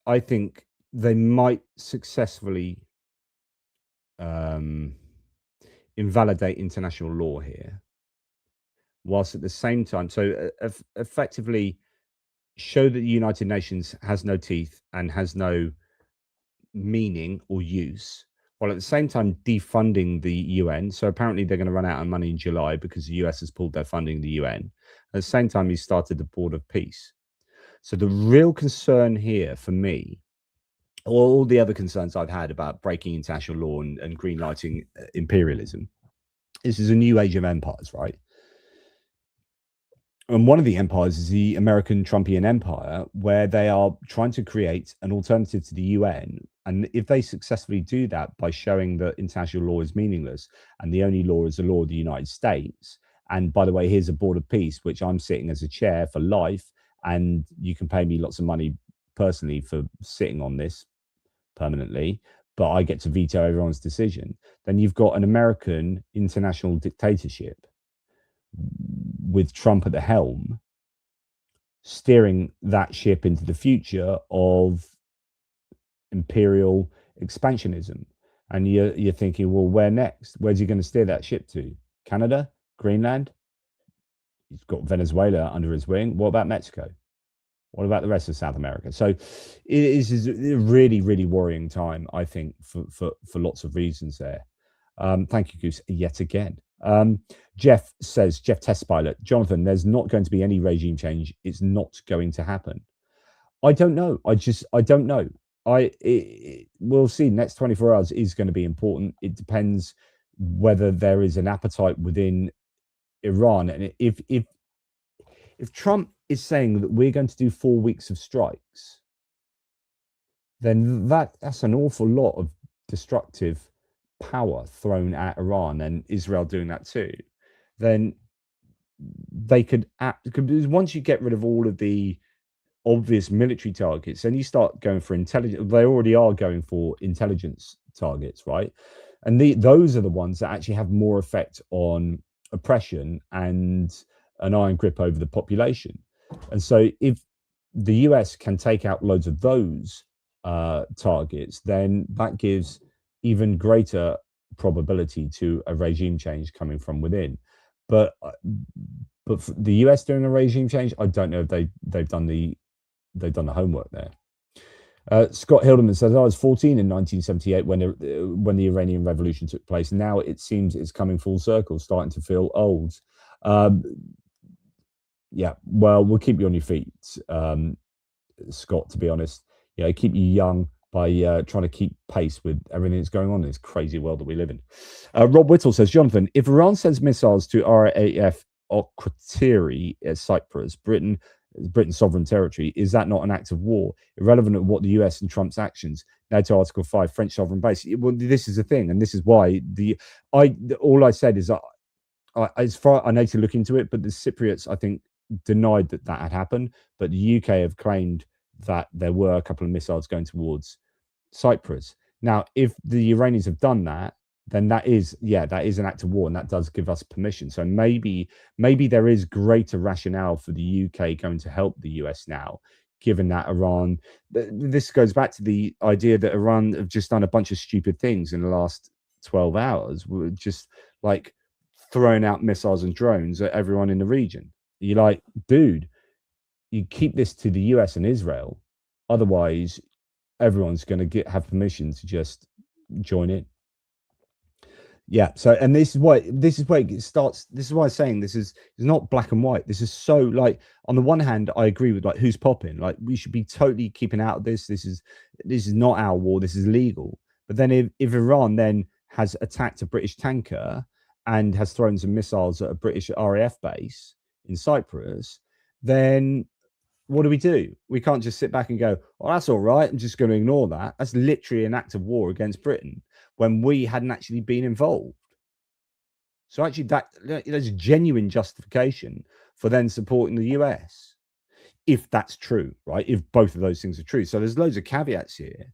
I think they might successfully invalidate international law here, whilst at the same time, so effectively show that the United Nations has no teeth and has no meaning or use, while at the same time defunding the UN. So apparently they're going to run out of money in July because the US has pulled their funding the UN. At the same time, he started the Board of Peace. So the real concern here for me, all the other concerns I've had about breaking international law and greenlighting imperialism, this is a new age of empires, right? And one of the empires is the American Trumpian empire, where they are trying to create an alternative to the UN. And if they successfully do that by showing that international law is meaningless and the only law is the law of the United States, and by the way, here's a Board of Peace, which I'm sitting as a chair for life, and you can pay me lots of money personally for sitting on this permanently, but I get to veto everyone's decision, then you've got an American international dictatorship with Trump at the helm, steering that ship into the future of imperial expansionism. And you're thinking, well, where next? Where's he going to steer that ship to? Canada? Greenland? He's got Venezuela under his wing. What about Mexico? What about the rest of South America? So it is a really, really worrying time, I think, for lots of reasons there. Thank you, Goose, yet again. Jeff says, Jeff Test Pilot, Jonathan, there's not going to be any regime change. It's not going to happen. I don't know. I don't know. We'll see. Next 24 hours is going to be important. It depends whether there is an appetite within Iran. And if Trump is saying that we're going to do 4 weeks of strikes, then that's an awful lot of destructive power thrown at Iran, and Israel doing that too. Then they could, because once you get rid of all of the obvious military targets, and you start going for intelligence, they already are going for intelligence targets, right? And those are the ones that actually have more effect on oppression and an iron grip over the population. And so if the US can take out loads of those targets, then that gives even greater probability to a regime change coming from within. But for the US doing a regime change, I don't know if they've done the homework there. Scott Hildeman says, I was 14 in 1978 when the Iranian Revolution took place. Now it seems it's coming full circle, starting to feel old. Yeah, well, we'll keep you on your feet, Scott, to be honest. Keep you young by trying to keep pace with everything that's going on in this crazy world that we live in. Rob Whittle says, Jonathan, if Iran sends missiles to RAF Okrotiri at Cyprus, Britain's sovereign territory, is that not an act of war? Irrelevant of what the US and Trump's actions. NATO Article 5, French sovereign base. Well, this is the thing, and this is why all I said is as far I need to look into it, but the Cypriots, I think, denied that had happened, but the UK have claimed that there were a couple of missiles going towards Cyprus. Now, if the Iranians have done that, then that is an act of war, and that does give us permission. So maybe there is greater rationale for the UK going to help the US now, given that Iran. This goes back to the idea that Iran have just done a bunch of stupid things in the last 12 hours. We're just like throwing out missiles and drones at everyone in the region. You're like, dude, you keep this to the US and Israel, otherwise everyone's going to have permission to just join in. Yeah. So, and this is where it starts. This is why I'm saying this is not black and white. This is so, like, on the one hand, I agree with, like, who's popping. Like, we should be totally keeping out of this. This is not our war. This is legal. But then if Iran then has attacked a British tanker and has thrown some missiles at a British RAF base in Cyprus, then what do? We can't just sit back and go, oh, that's all right, I'm just going to ignore that. That's literally an act of war against Britain when we hadn't actually been involved. So actually there's a genuine justification for then supporting the US, if that's true, right? If both of those things are true. So there's loads of caveats here.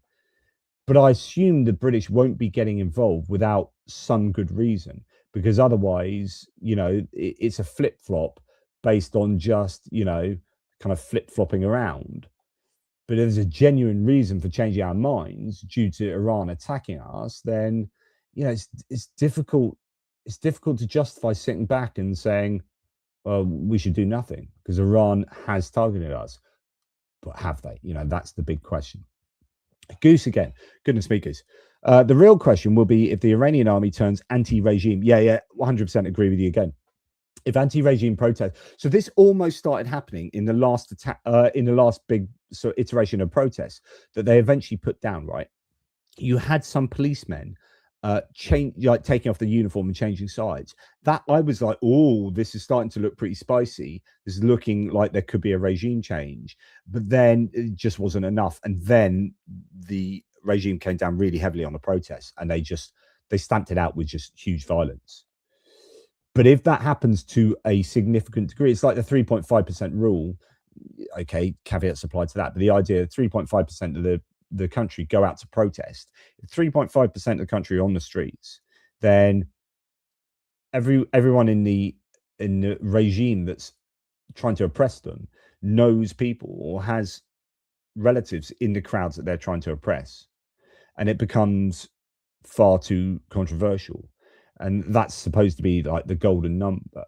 But I assume the British won't be getting involved without some good reason, because otherwise, it's a flip-flop based on just, kind of flip-flopping around. But if there's a genuine reason for changing our minds due to Iran attacking us, then it's difficult. It's difficult to justify sitting back and saying, well, we should do nothing because Iran has targeted us. But have they? That's the big question. Goose again. Goodness me, Goose. The real question will be if the Iranian army turns anti-regime. Yeah, 100% agree with you again. If anti-regime protests, so this almost started happening in the last attack, in the last big iteration of protests that they eventually put down. Right, you had some policemen taking off the uniform and changing sides. That I was like, oh, this is starting to look pretty spicy. This is looking like there could be a regime change, but then it just wasn't enough, and then the regime came down really heavily on the protests, and they stamped it out with just huge violence. But if that happens to a significant degree, it's like the 3.5% rule. Okay, caveats applied to that. But the idea that 3.5% of the country go out to protest, 3.5% of the country on the streets, then everyone in the regime that's trying to oppress them knows people or has relatives in the crowds that they're trying to oppress. And it becomes far too controversial. And that's supposed to be like the golden number.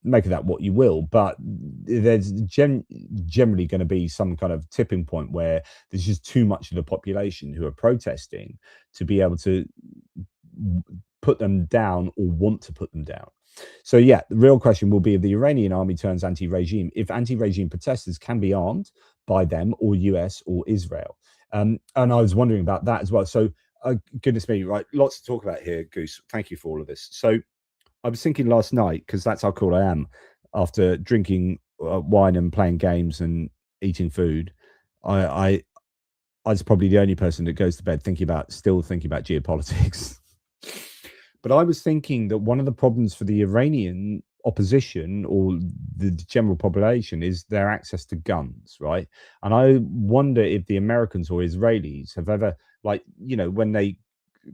Make of that what you will, but there's generally going to be some kind of tipping point where there's just too much of the population who are protesting to be able to put them down or want to put them down. So yeah, the real question will be if the Iranian army turns anti-regime, if anti-regime protesters can be armed by them or US or Israel. And I was wondering about that as well. So goodness me, right? Lots to talk about here, Goose. Thank you for all of this. So I was thinking last night, because that's how cool I am, after drinking wine and playing games and eating food, I was probably the only person that goes to bed still thinking about geopolitics. But I was thinking that one of the problems for the Iranian opposition or the general population is their access to guns, right? And I wonder if the Americans or Israelis have ever, when they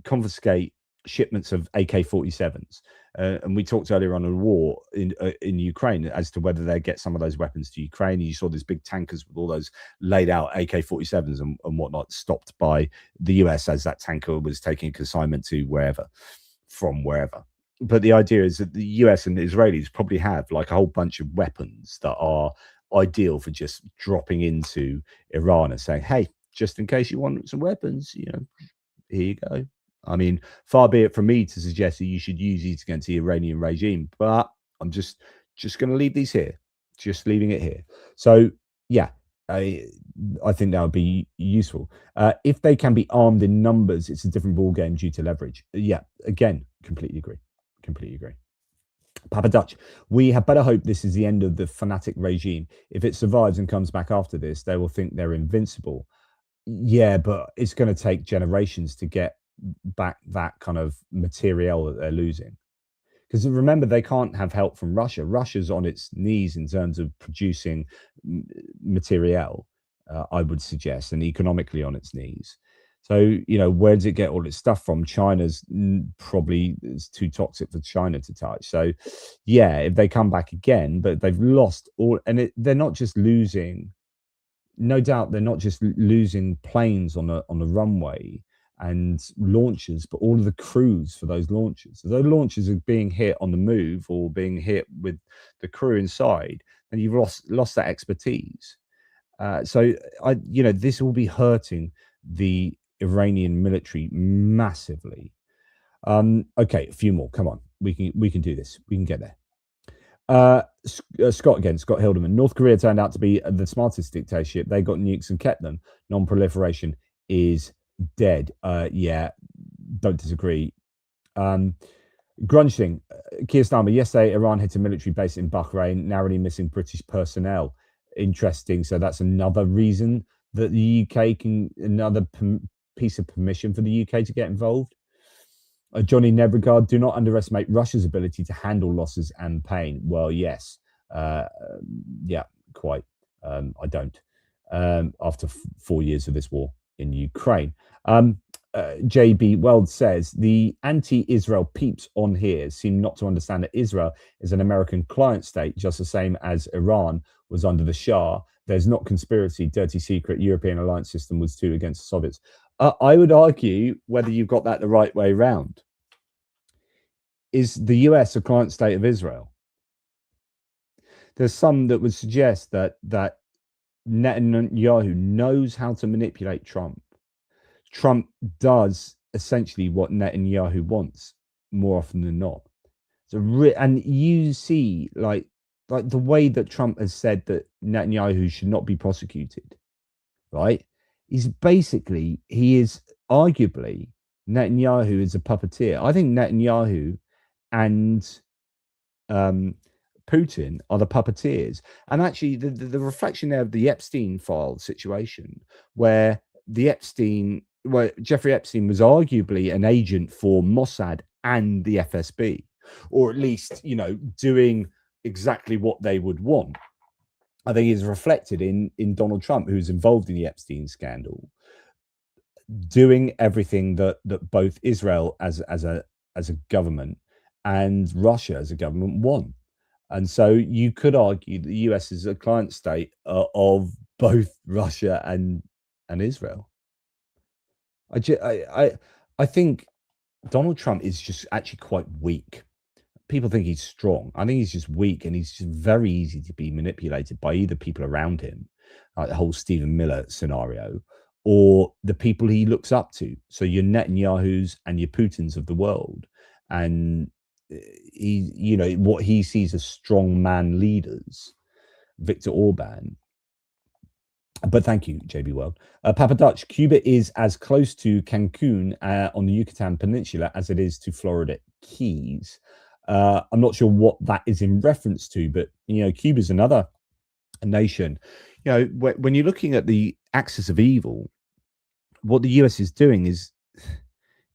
confiscate shipments of AK-47s. And we talked earlier on a war in Ukraine as to whether they get some of those weapons to Ukraine. And you saw these big tankers with all those laid out AK-47s and whatnot stopped by the US as that tanker was taking a consignment to wherever. But the idea is that the US and the Israelis probably have like a whole bunch of weapons that are ideal for just dropping into Iran and saying, hey, just in case you want some weapons, you know, here you go. I mean, far be it from me to suggest that you should use these against the Iranian regime, but I'm just going to leave these here, just leaving it here. So, yeah, I think that would be useful. If they can be armed in numbers, it's a different ballgame due to leverage. Yeah, again, completely agree. Papa Dutch, we had better hope this is the end of the fanatic regime. If it survives and comes back after this, they will think they're invincible. Yeah, but it's going to take generations to get back that kind of material that they're losing. Because remember, they can't have help from Russia. Russia's on its knees in terms of producing material, I would suggest, and economically on its knees. So, you know, where does it get all its stuff from? China's probably it's too toxic for China to touch. So, yeah, if they come back again, but they've lost all, and they're not just losing. No doubt, they're not just losing planes on the runway and launchers, but all of the crews for those launchers. So those launchers are being hit on the move or being hit with the crew inside, and you've lost that expertise. So you know, this will be hurting the Iranian military massively. Okay, a few more. Come on, we can do this. We can get there. Scott Hildeman. North Korea turned out to be the smartest dictatorship. They got nukes and kept them. Non-proliferation is dead. Yeah, don't disagree. Grunge thing. Keir Starmer, yesterday Iran hit a military base in Bahrain, narrowly missing British personnel. Interesting. So that's another reason that the UK can, another piece of permission for the UK to get involved. Johnny Nebregard, do not underestimate Russia's ability to handle losses and pain. Well, yes. Yeah, quite. I don't. After 4 years of this war in Ukraine. JB Weld says, the anti-Israel peeps on here seem not to understand that Israel is an American client state, just the same as Iran was under the Shah. There's not conspiracy, dirty secret. European alliance system was too against the Soviets. I would argue whether you've got that the right way round. Is the US a client state of Israel? There's some that would suggest that Netanyahu knows how to manipulate Trump. Trump does essentially what Netanyahu wants more often than not. So, and you see, like the way that Trump has said that Netanyahu should not be prosecuted, right? He is arguably, Netanyahu is a puppeteer. I think Netanyahu and Putin are the puppeteers. And actually, the reflection there of the Epstein file situation, where Jeffrey Epstein was arguably an agent for Mossad and the FSB, or at least, you know, doing exactly what they would want. I think is reflected in Donald Trump, who's involved in the Epstein scandal, doing everything that both Israel as a government and Russia as a government want. And so you could argue that the US is a client state of both Russia and Israel. I think Donald Trump is just actually quite weak. People think he's strong. I think he's just weak, and he's just very easy to be manipulated by either people around him, like the whole Stephen Miller scenario, or the people he looks up to. So your Netanyahus and your Putins of the world. And he, you know, what he sees as strong man leaders, Viktor Orban. But thank you, JB World. Papa Dutch, Cuba is as close to Cancun on the Yucatan Peninsula as it is to Florida Keys. I'm not sure what that is in reference to, but, you know, Cuba is another nation. You know, when you're looking at the axis of evil, what the US is doing is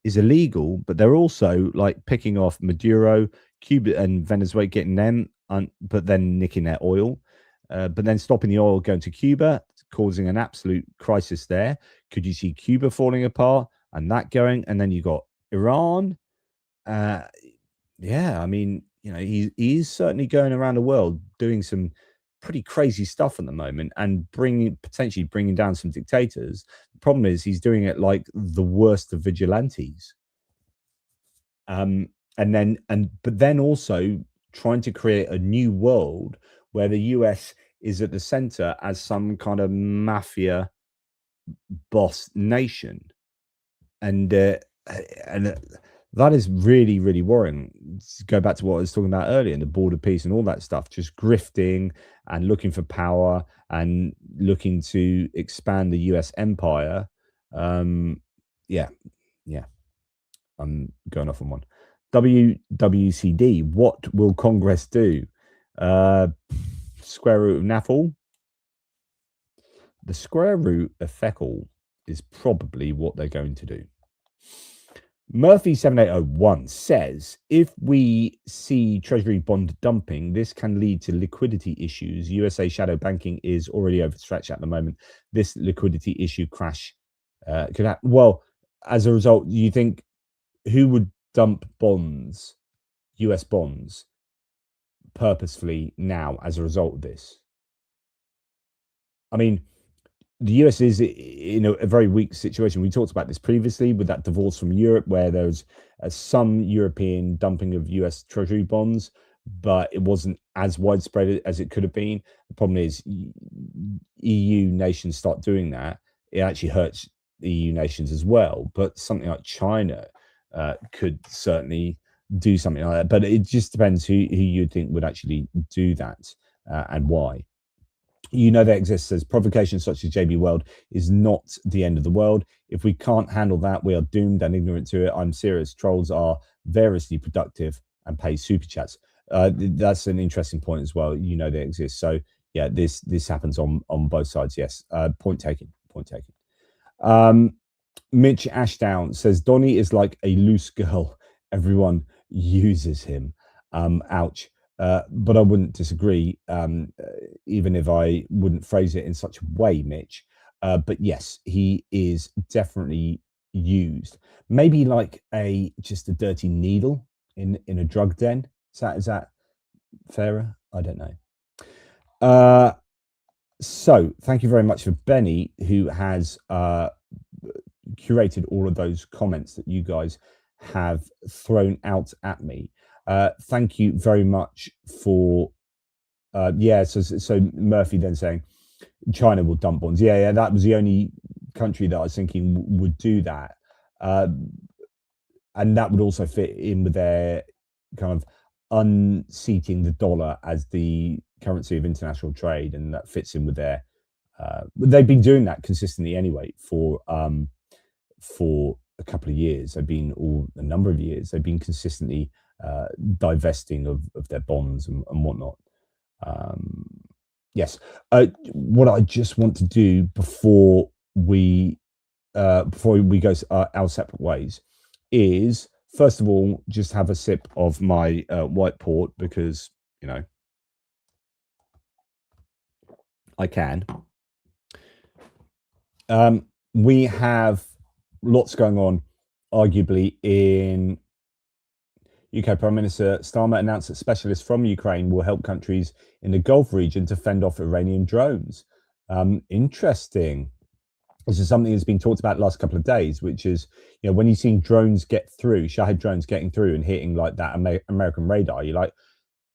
illegal, but they're also like picking off Maduro, Cuba, and Venezuela, getting them, but then nicking their oil, but then stopping the oil going to Cuba, causing an absolute crisis there. Could you see Cuba falling apart and that going? And then you got Iran, Yeah, I mean, he's certainly going around the world doing some pretty crazy stuff at the moment and potentially bringing down some dictators. The problem is he's doing it like the worst of vigilantes. But then also trying to create a new world where the US is at the center as some kind of mafia boss nation. And and that is really, really worrying. Go back to what I was talking about earlier, in the border peace and all that stuff, just grifting and looking for power and looking to expand the US empire. Yeah, yeah, I'm going off on one. WWCD, what will Congress do? Square root of NAFL? The square root of feckle is probably what they're going to do. Murphy7801 says, if we see Treasury bond dumping, this can lead to liquidity issues. USA shadow banking is already overstretched at the moment. This liquidity issue crash could happen. Well, as a result, do you think who would dump bonds, US bonds, purposefully now as a result of this? I mean, the US is in a very weak situation. We talked about this previously with that divorce from Europe, where there's some European dumping of US Treasury bonds, but it wasn't as widespread as it could have been. The problem is EU nations start doing that. It actually hurts EU nations as well. But something like China could certainly do something like that. But it just depends who you'd think would actually do that and why. That exists as provocation such as JB World is not the end of the world. If we can't handle that, we are doomed and ignorant to it. I'm serious. Trolls are variously productive and pay super chats. That's an interesting point as well. They exist. So yeah, this happens on both sides. Yes. Point taken. Mitch Ashdown says Donny is like a loose girl. Everyone uses him. Ouch. But I wouldn't disagree, even if I wouldn't phrase it in such a way, Mitch. But yes, he is definitely used. Maybe like just a dirty needle in a drug den. Is that fairer? I don't know. So thank you very much for Benny, who has curated all of those comments that you guys have thrown out at me. Thank you very much for so Murphy then saying China will dump bonds. Yeah, that was the only country that I was thinking would do that, and that would also fit in with their kind of unseating the dollar as the currency of international trade, and that fits in with their they've been doing that consistently anyway for a couple of years. A number of years they've been consistently divesting of their bonds and whatnot. Yes. What I just want to do before we go our separate ways is, first of all, just have a sip of my white port, because I can. We have lots going on, arguably, in UK Prime Minister Starmer announced that specialists from Ukraine will help countries in the Gulf region to fend off Iranian drones. Interesting. This is something that's been talked about the last couple of days, which is, when you've seen drones get through, Shahed drones getting through and hitting like that American radar, you're like,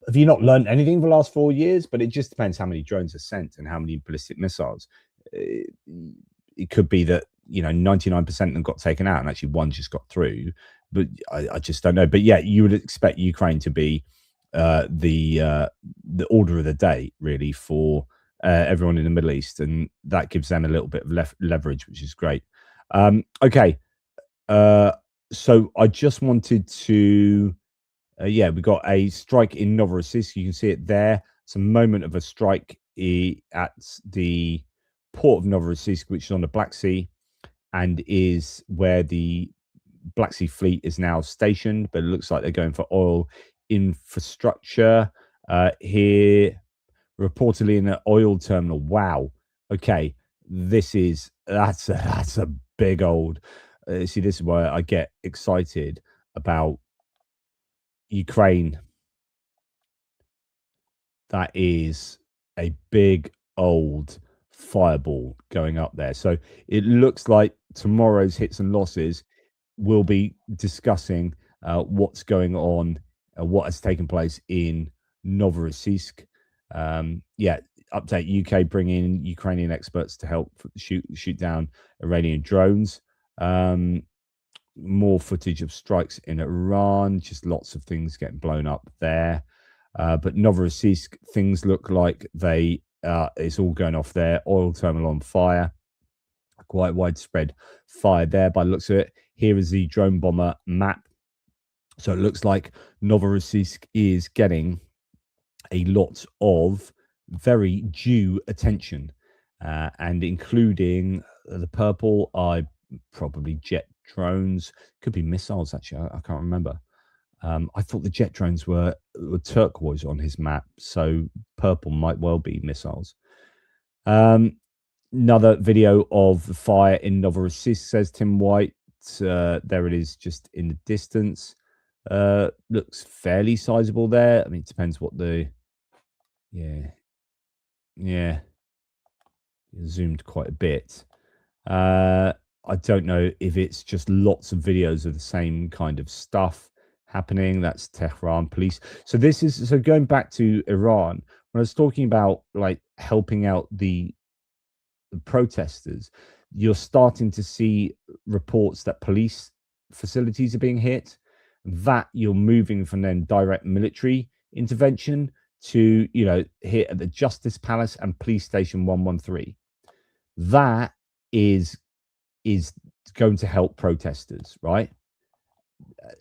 have you not learned anything for the last 4 years? But it just depends how many drones are sent and how many ballistic missiles. It could be that 99% of them got taken out and actually one just got through, but I just don't know. But yeah, you would expect Ukraine to be the order of the day, really, for everyone in the Middle East, and that gives them a little bit of leverage, which is great. Okay, so I just wanted to we got a strike in Novorossiysk. You can see it there. It's a moment of a strike at the port of Novorossiysk, which is on the Black Sea, and is where the Black Sea Fleet is now stationed. But it looks like they're going for oil infrastructure here, reportedly in an oil terminal. Wow. Okay, that's a big old. See, this is why I get excited about Ukraine. That is a big old fireball going up there. So it looks like tomorrow's hits and losses will be discussing what's going on, what has taken place in Novorossiysk. Yeah, update: UK bringing in Ukrainian experts to help shoot down Iranian drones. More footage of strikes in Iran, just lots of things getting blown up there. But Novorossiysk, things look like it's all going off there. Oil terminal on fire, quite widespread fire there by the looks of it. Here is the drone bomber map. So it looks like Novorossiysk is getting a lot of very due attention, and including the purple are probably jet drones, could be missiles actually, I can't remember. I thought the jet drones were turquoise on his map, so purple might well be missiles. Another video of the fire in Novorossiysk, says Tim White. There it is, just in the distance. Looks fairly sizable there. I mean, it depends what the... Yeah. Zoomed quite a bit. I don't know if it's just lots of videos of the same kind of stuff happening. That's Tehran police. So going back to Iran, when I was talking about like helping out the protesters, you're starting to see reports that police facilities are being hit, that you're moving from then direct military intervention to, hit at the Justice Palace and Police Station 113. That is going to help protesters, right?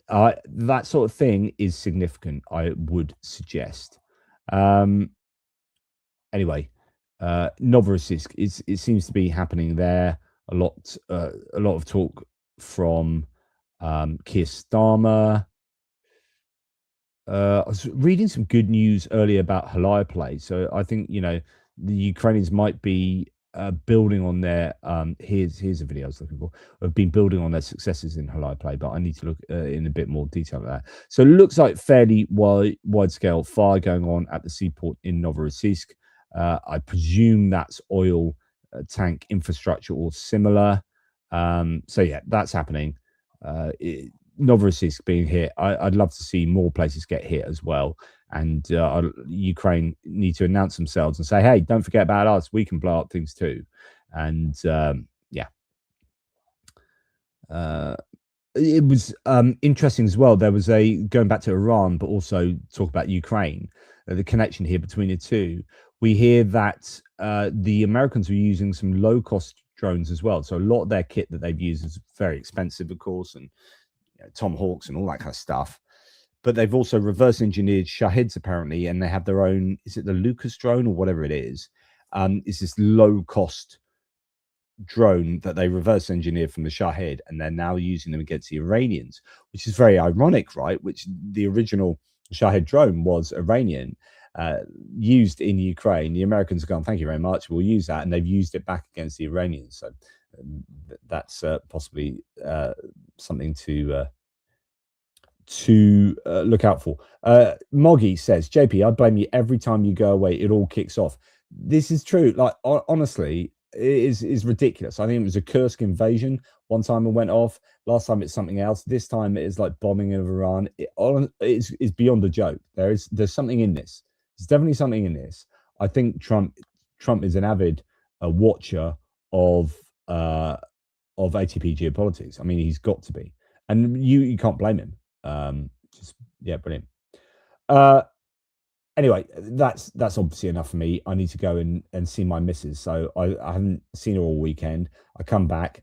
That sort of thing is significant, I would suggest. Anyway, Novorossiysk, it seems to be happening there a lot of talk from Keir Starmer. I was reading some good news earlier about Halai. So I think the Ukrainians might be building on their here's a video I was looking for. Have been building on their successes in Halai, but I need to look in a bit more detail at that. So it looks like fairly wide scale fire going on at the seaport in Novorossiysk. I presume that's oil tank infrastructure or similar. So yeah, that's happening. Novorossiysk being hit. I'd love to see more places get hit as well. And Ukraine need to announce themselves and say, hey, don't forget about us. We can blow up things too. And it was interesting as well. There was going back to Iran, but also talk about Ukraine, the connection here between the two. We hear that the Americans were using some low-cost drones as well. So a lot of their kit that they've used is very expensive, of course, and Tomahawks and all that kind of stuff. But they've also reverse engineered Shahids apparently, and they have their own, is it the Lucas drone or whatever it is? It's this low-cost drone that they reverse engineered from the Shahid, and they're now using them against the Iranians, which is very ironic, right? Which the original Shahid drone was Iranian, used in Ukraine. The Americans have gone, thank you very much, we'll use that, and they've used it back against the Iranians. So that's possibly something to look out for. Moggy says, JP, I blame you every time you go away. It all kicks off. This is true. Like, honestly, it is ridiculous. I think it was a Kursk invasion. One time it went off. Last time it's something else. This time it is like bombing of Iran. It's beyond a joke. There's something in this. There's definitely something in this. I think Trump is an avid watcher of ATP geopolitics. I mean, he's got to be, and you can't blame him. Brilliant. Anyway, that's obviously enough for me. I need to go and see my missus. So I haven't seen her all weekend. I come back,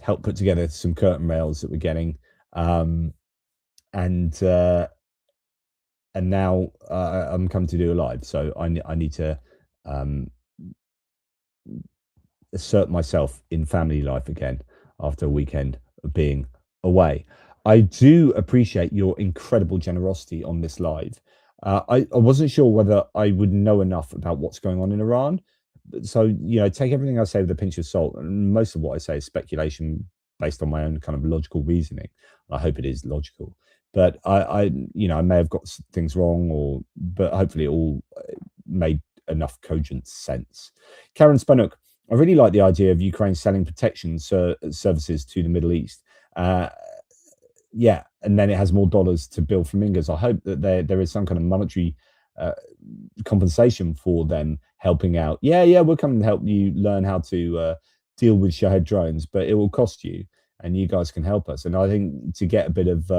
help put together some curtain rails that we're getting, and now I'm coming to do a live. So I need to assert myself in family life again after a weekend of being away. I do appreciate your incredible generosity on this live. I wasn't sure whether I would know enough about what's going on in Iran. So, take everything I say with a pinch of salt. And most of what I say is speculation based on my own kind of logical reasoning. I hope it is logical. but I I may have got things wrong, but hopefully it all made enough cogent sense. Karen Spanuk, I really like the idea of Ukraine selling protection services to the Middle East. Yeah, and then it has more dollars to Bill Flamingos. I hope that there is some kind of monetary compensation for them helping out. Yeah, we'll come and help you learn how to deal with Shahed drones, but it will cost you, and you guys can help us. And I think to get a bit of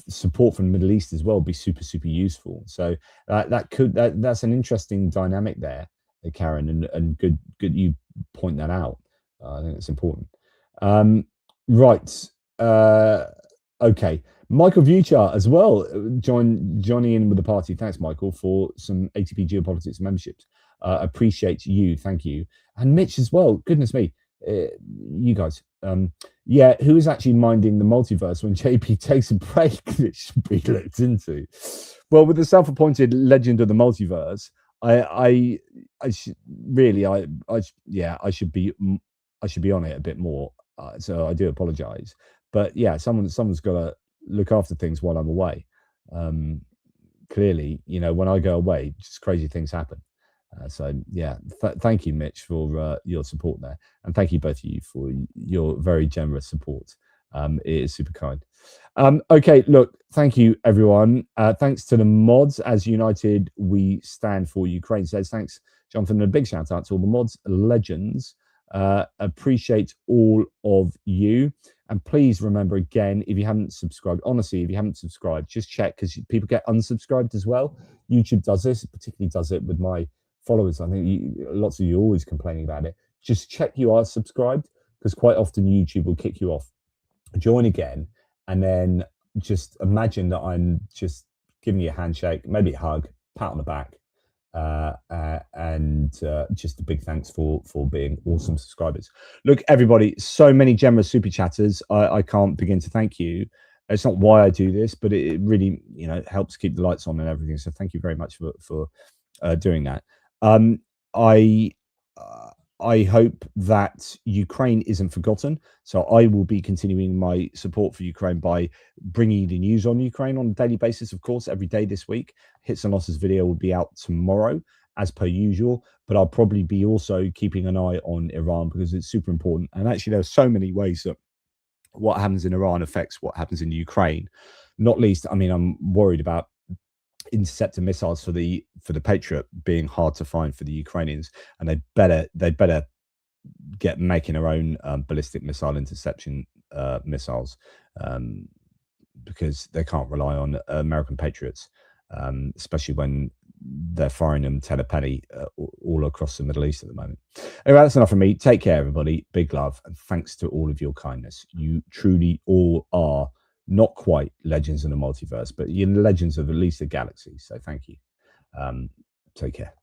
support from the Middle East as well would be super useful. So that's an interesting dynamic there, Karen, and good you point that out. I think it's important. Right. Okay. Michael Vuchar as well joining in with the party. Thanks, Michael, for some ATP Geopolitics memberships. Appreciate you. Thank you. And Mitch as well. Goodness me. You guys. Yeah, who is actually minding the multiverse when JP takes a break? It should be looked into. Well, with the self-appointed legend of the multiverse, I should really, I should be on it a bit more. So I do apologize, but yeah, someone's got to look after things while I'm away. Clearly, when I go away, just crazy things happen. So yeah, thank you, Mitch, for your support there, and thank you both of you for your very generous support. It is super kind. Okay, look, thank you, everyone. Thanks to the mods. As united, we stand for Ukraine. Says thanks, Jonathan, and a big shout out to all the mods, legends. Appreciate all of you, and please remember again, if you haven't subscribed, honestly, if you haven't subscribed, just check, because people get unsubscribed as well. YouTube does this, it particularly does it with my followers. I think lots of you are always complaining about it. Just check you are subscribed, because quite often YouTube will kick you off. Join again, and then just imagine that I'm just giving you a handshake, maybe a hug, pat on the back, and just a big thanks for being awesome subscribers. Look, everybody, so many generous super chatters. I can't begin to thank you. It's not why I do this, but it really helps keep the lights on and everything. So thank you very much for doing that. I hope that Ukraine isn't forgotten. So I will be continuing my support for Ukraine by bringing you the news on Ukraine on a daily basis, of course, every day this week. Hits and Losses video will be out tomorrow, as per usual. But I'll probably be also keeping an eye on Iran, because it's super important. And actually, there are so many ways that what happens in Iran affects what happens in Ukraine. Not least, I mean, I'm worried about interceptor missiles for the Patriot being hard to find for the Ukrainians, and they better get making their own ballistic missile interception missiles, because they can't rely on American Patriots, especially when they're firing them telepenny all across the Middle East at the moment. Anyway, that's enough from me. Take care, everybody. Big love, and thanks to all of your kindness. You truly all are not quite legends in the multiverse, but you're legends of at least the galaxy. So thank you. Take care.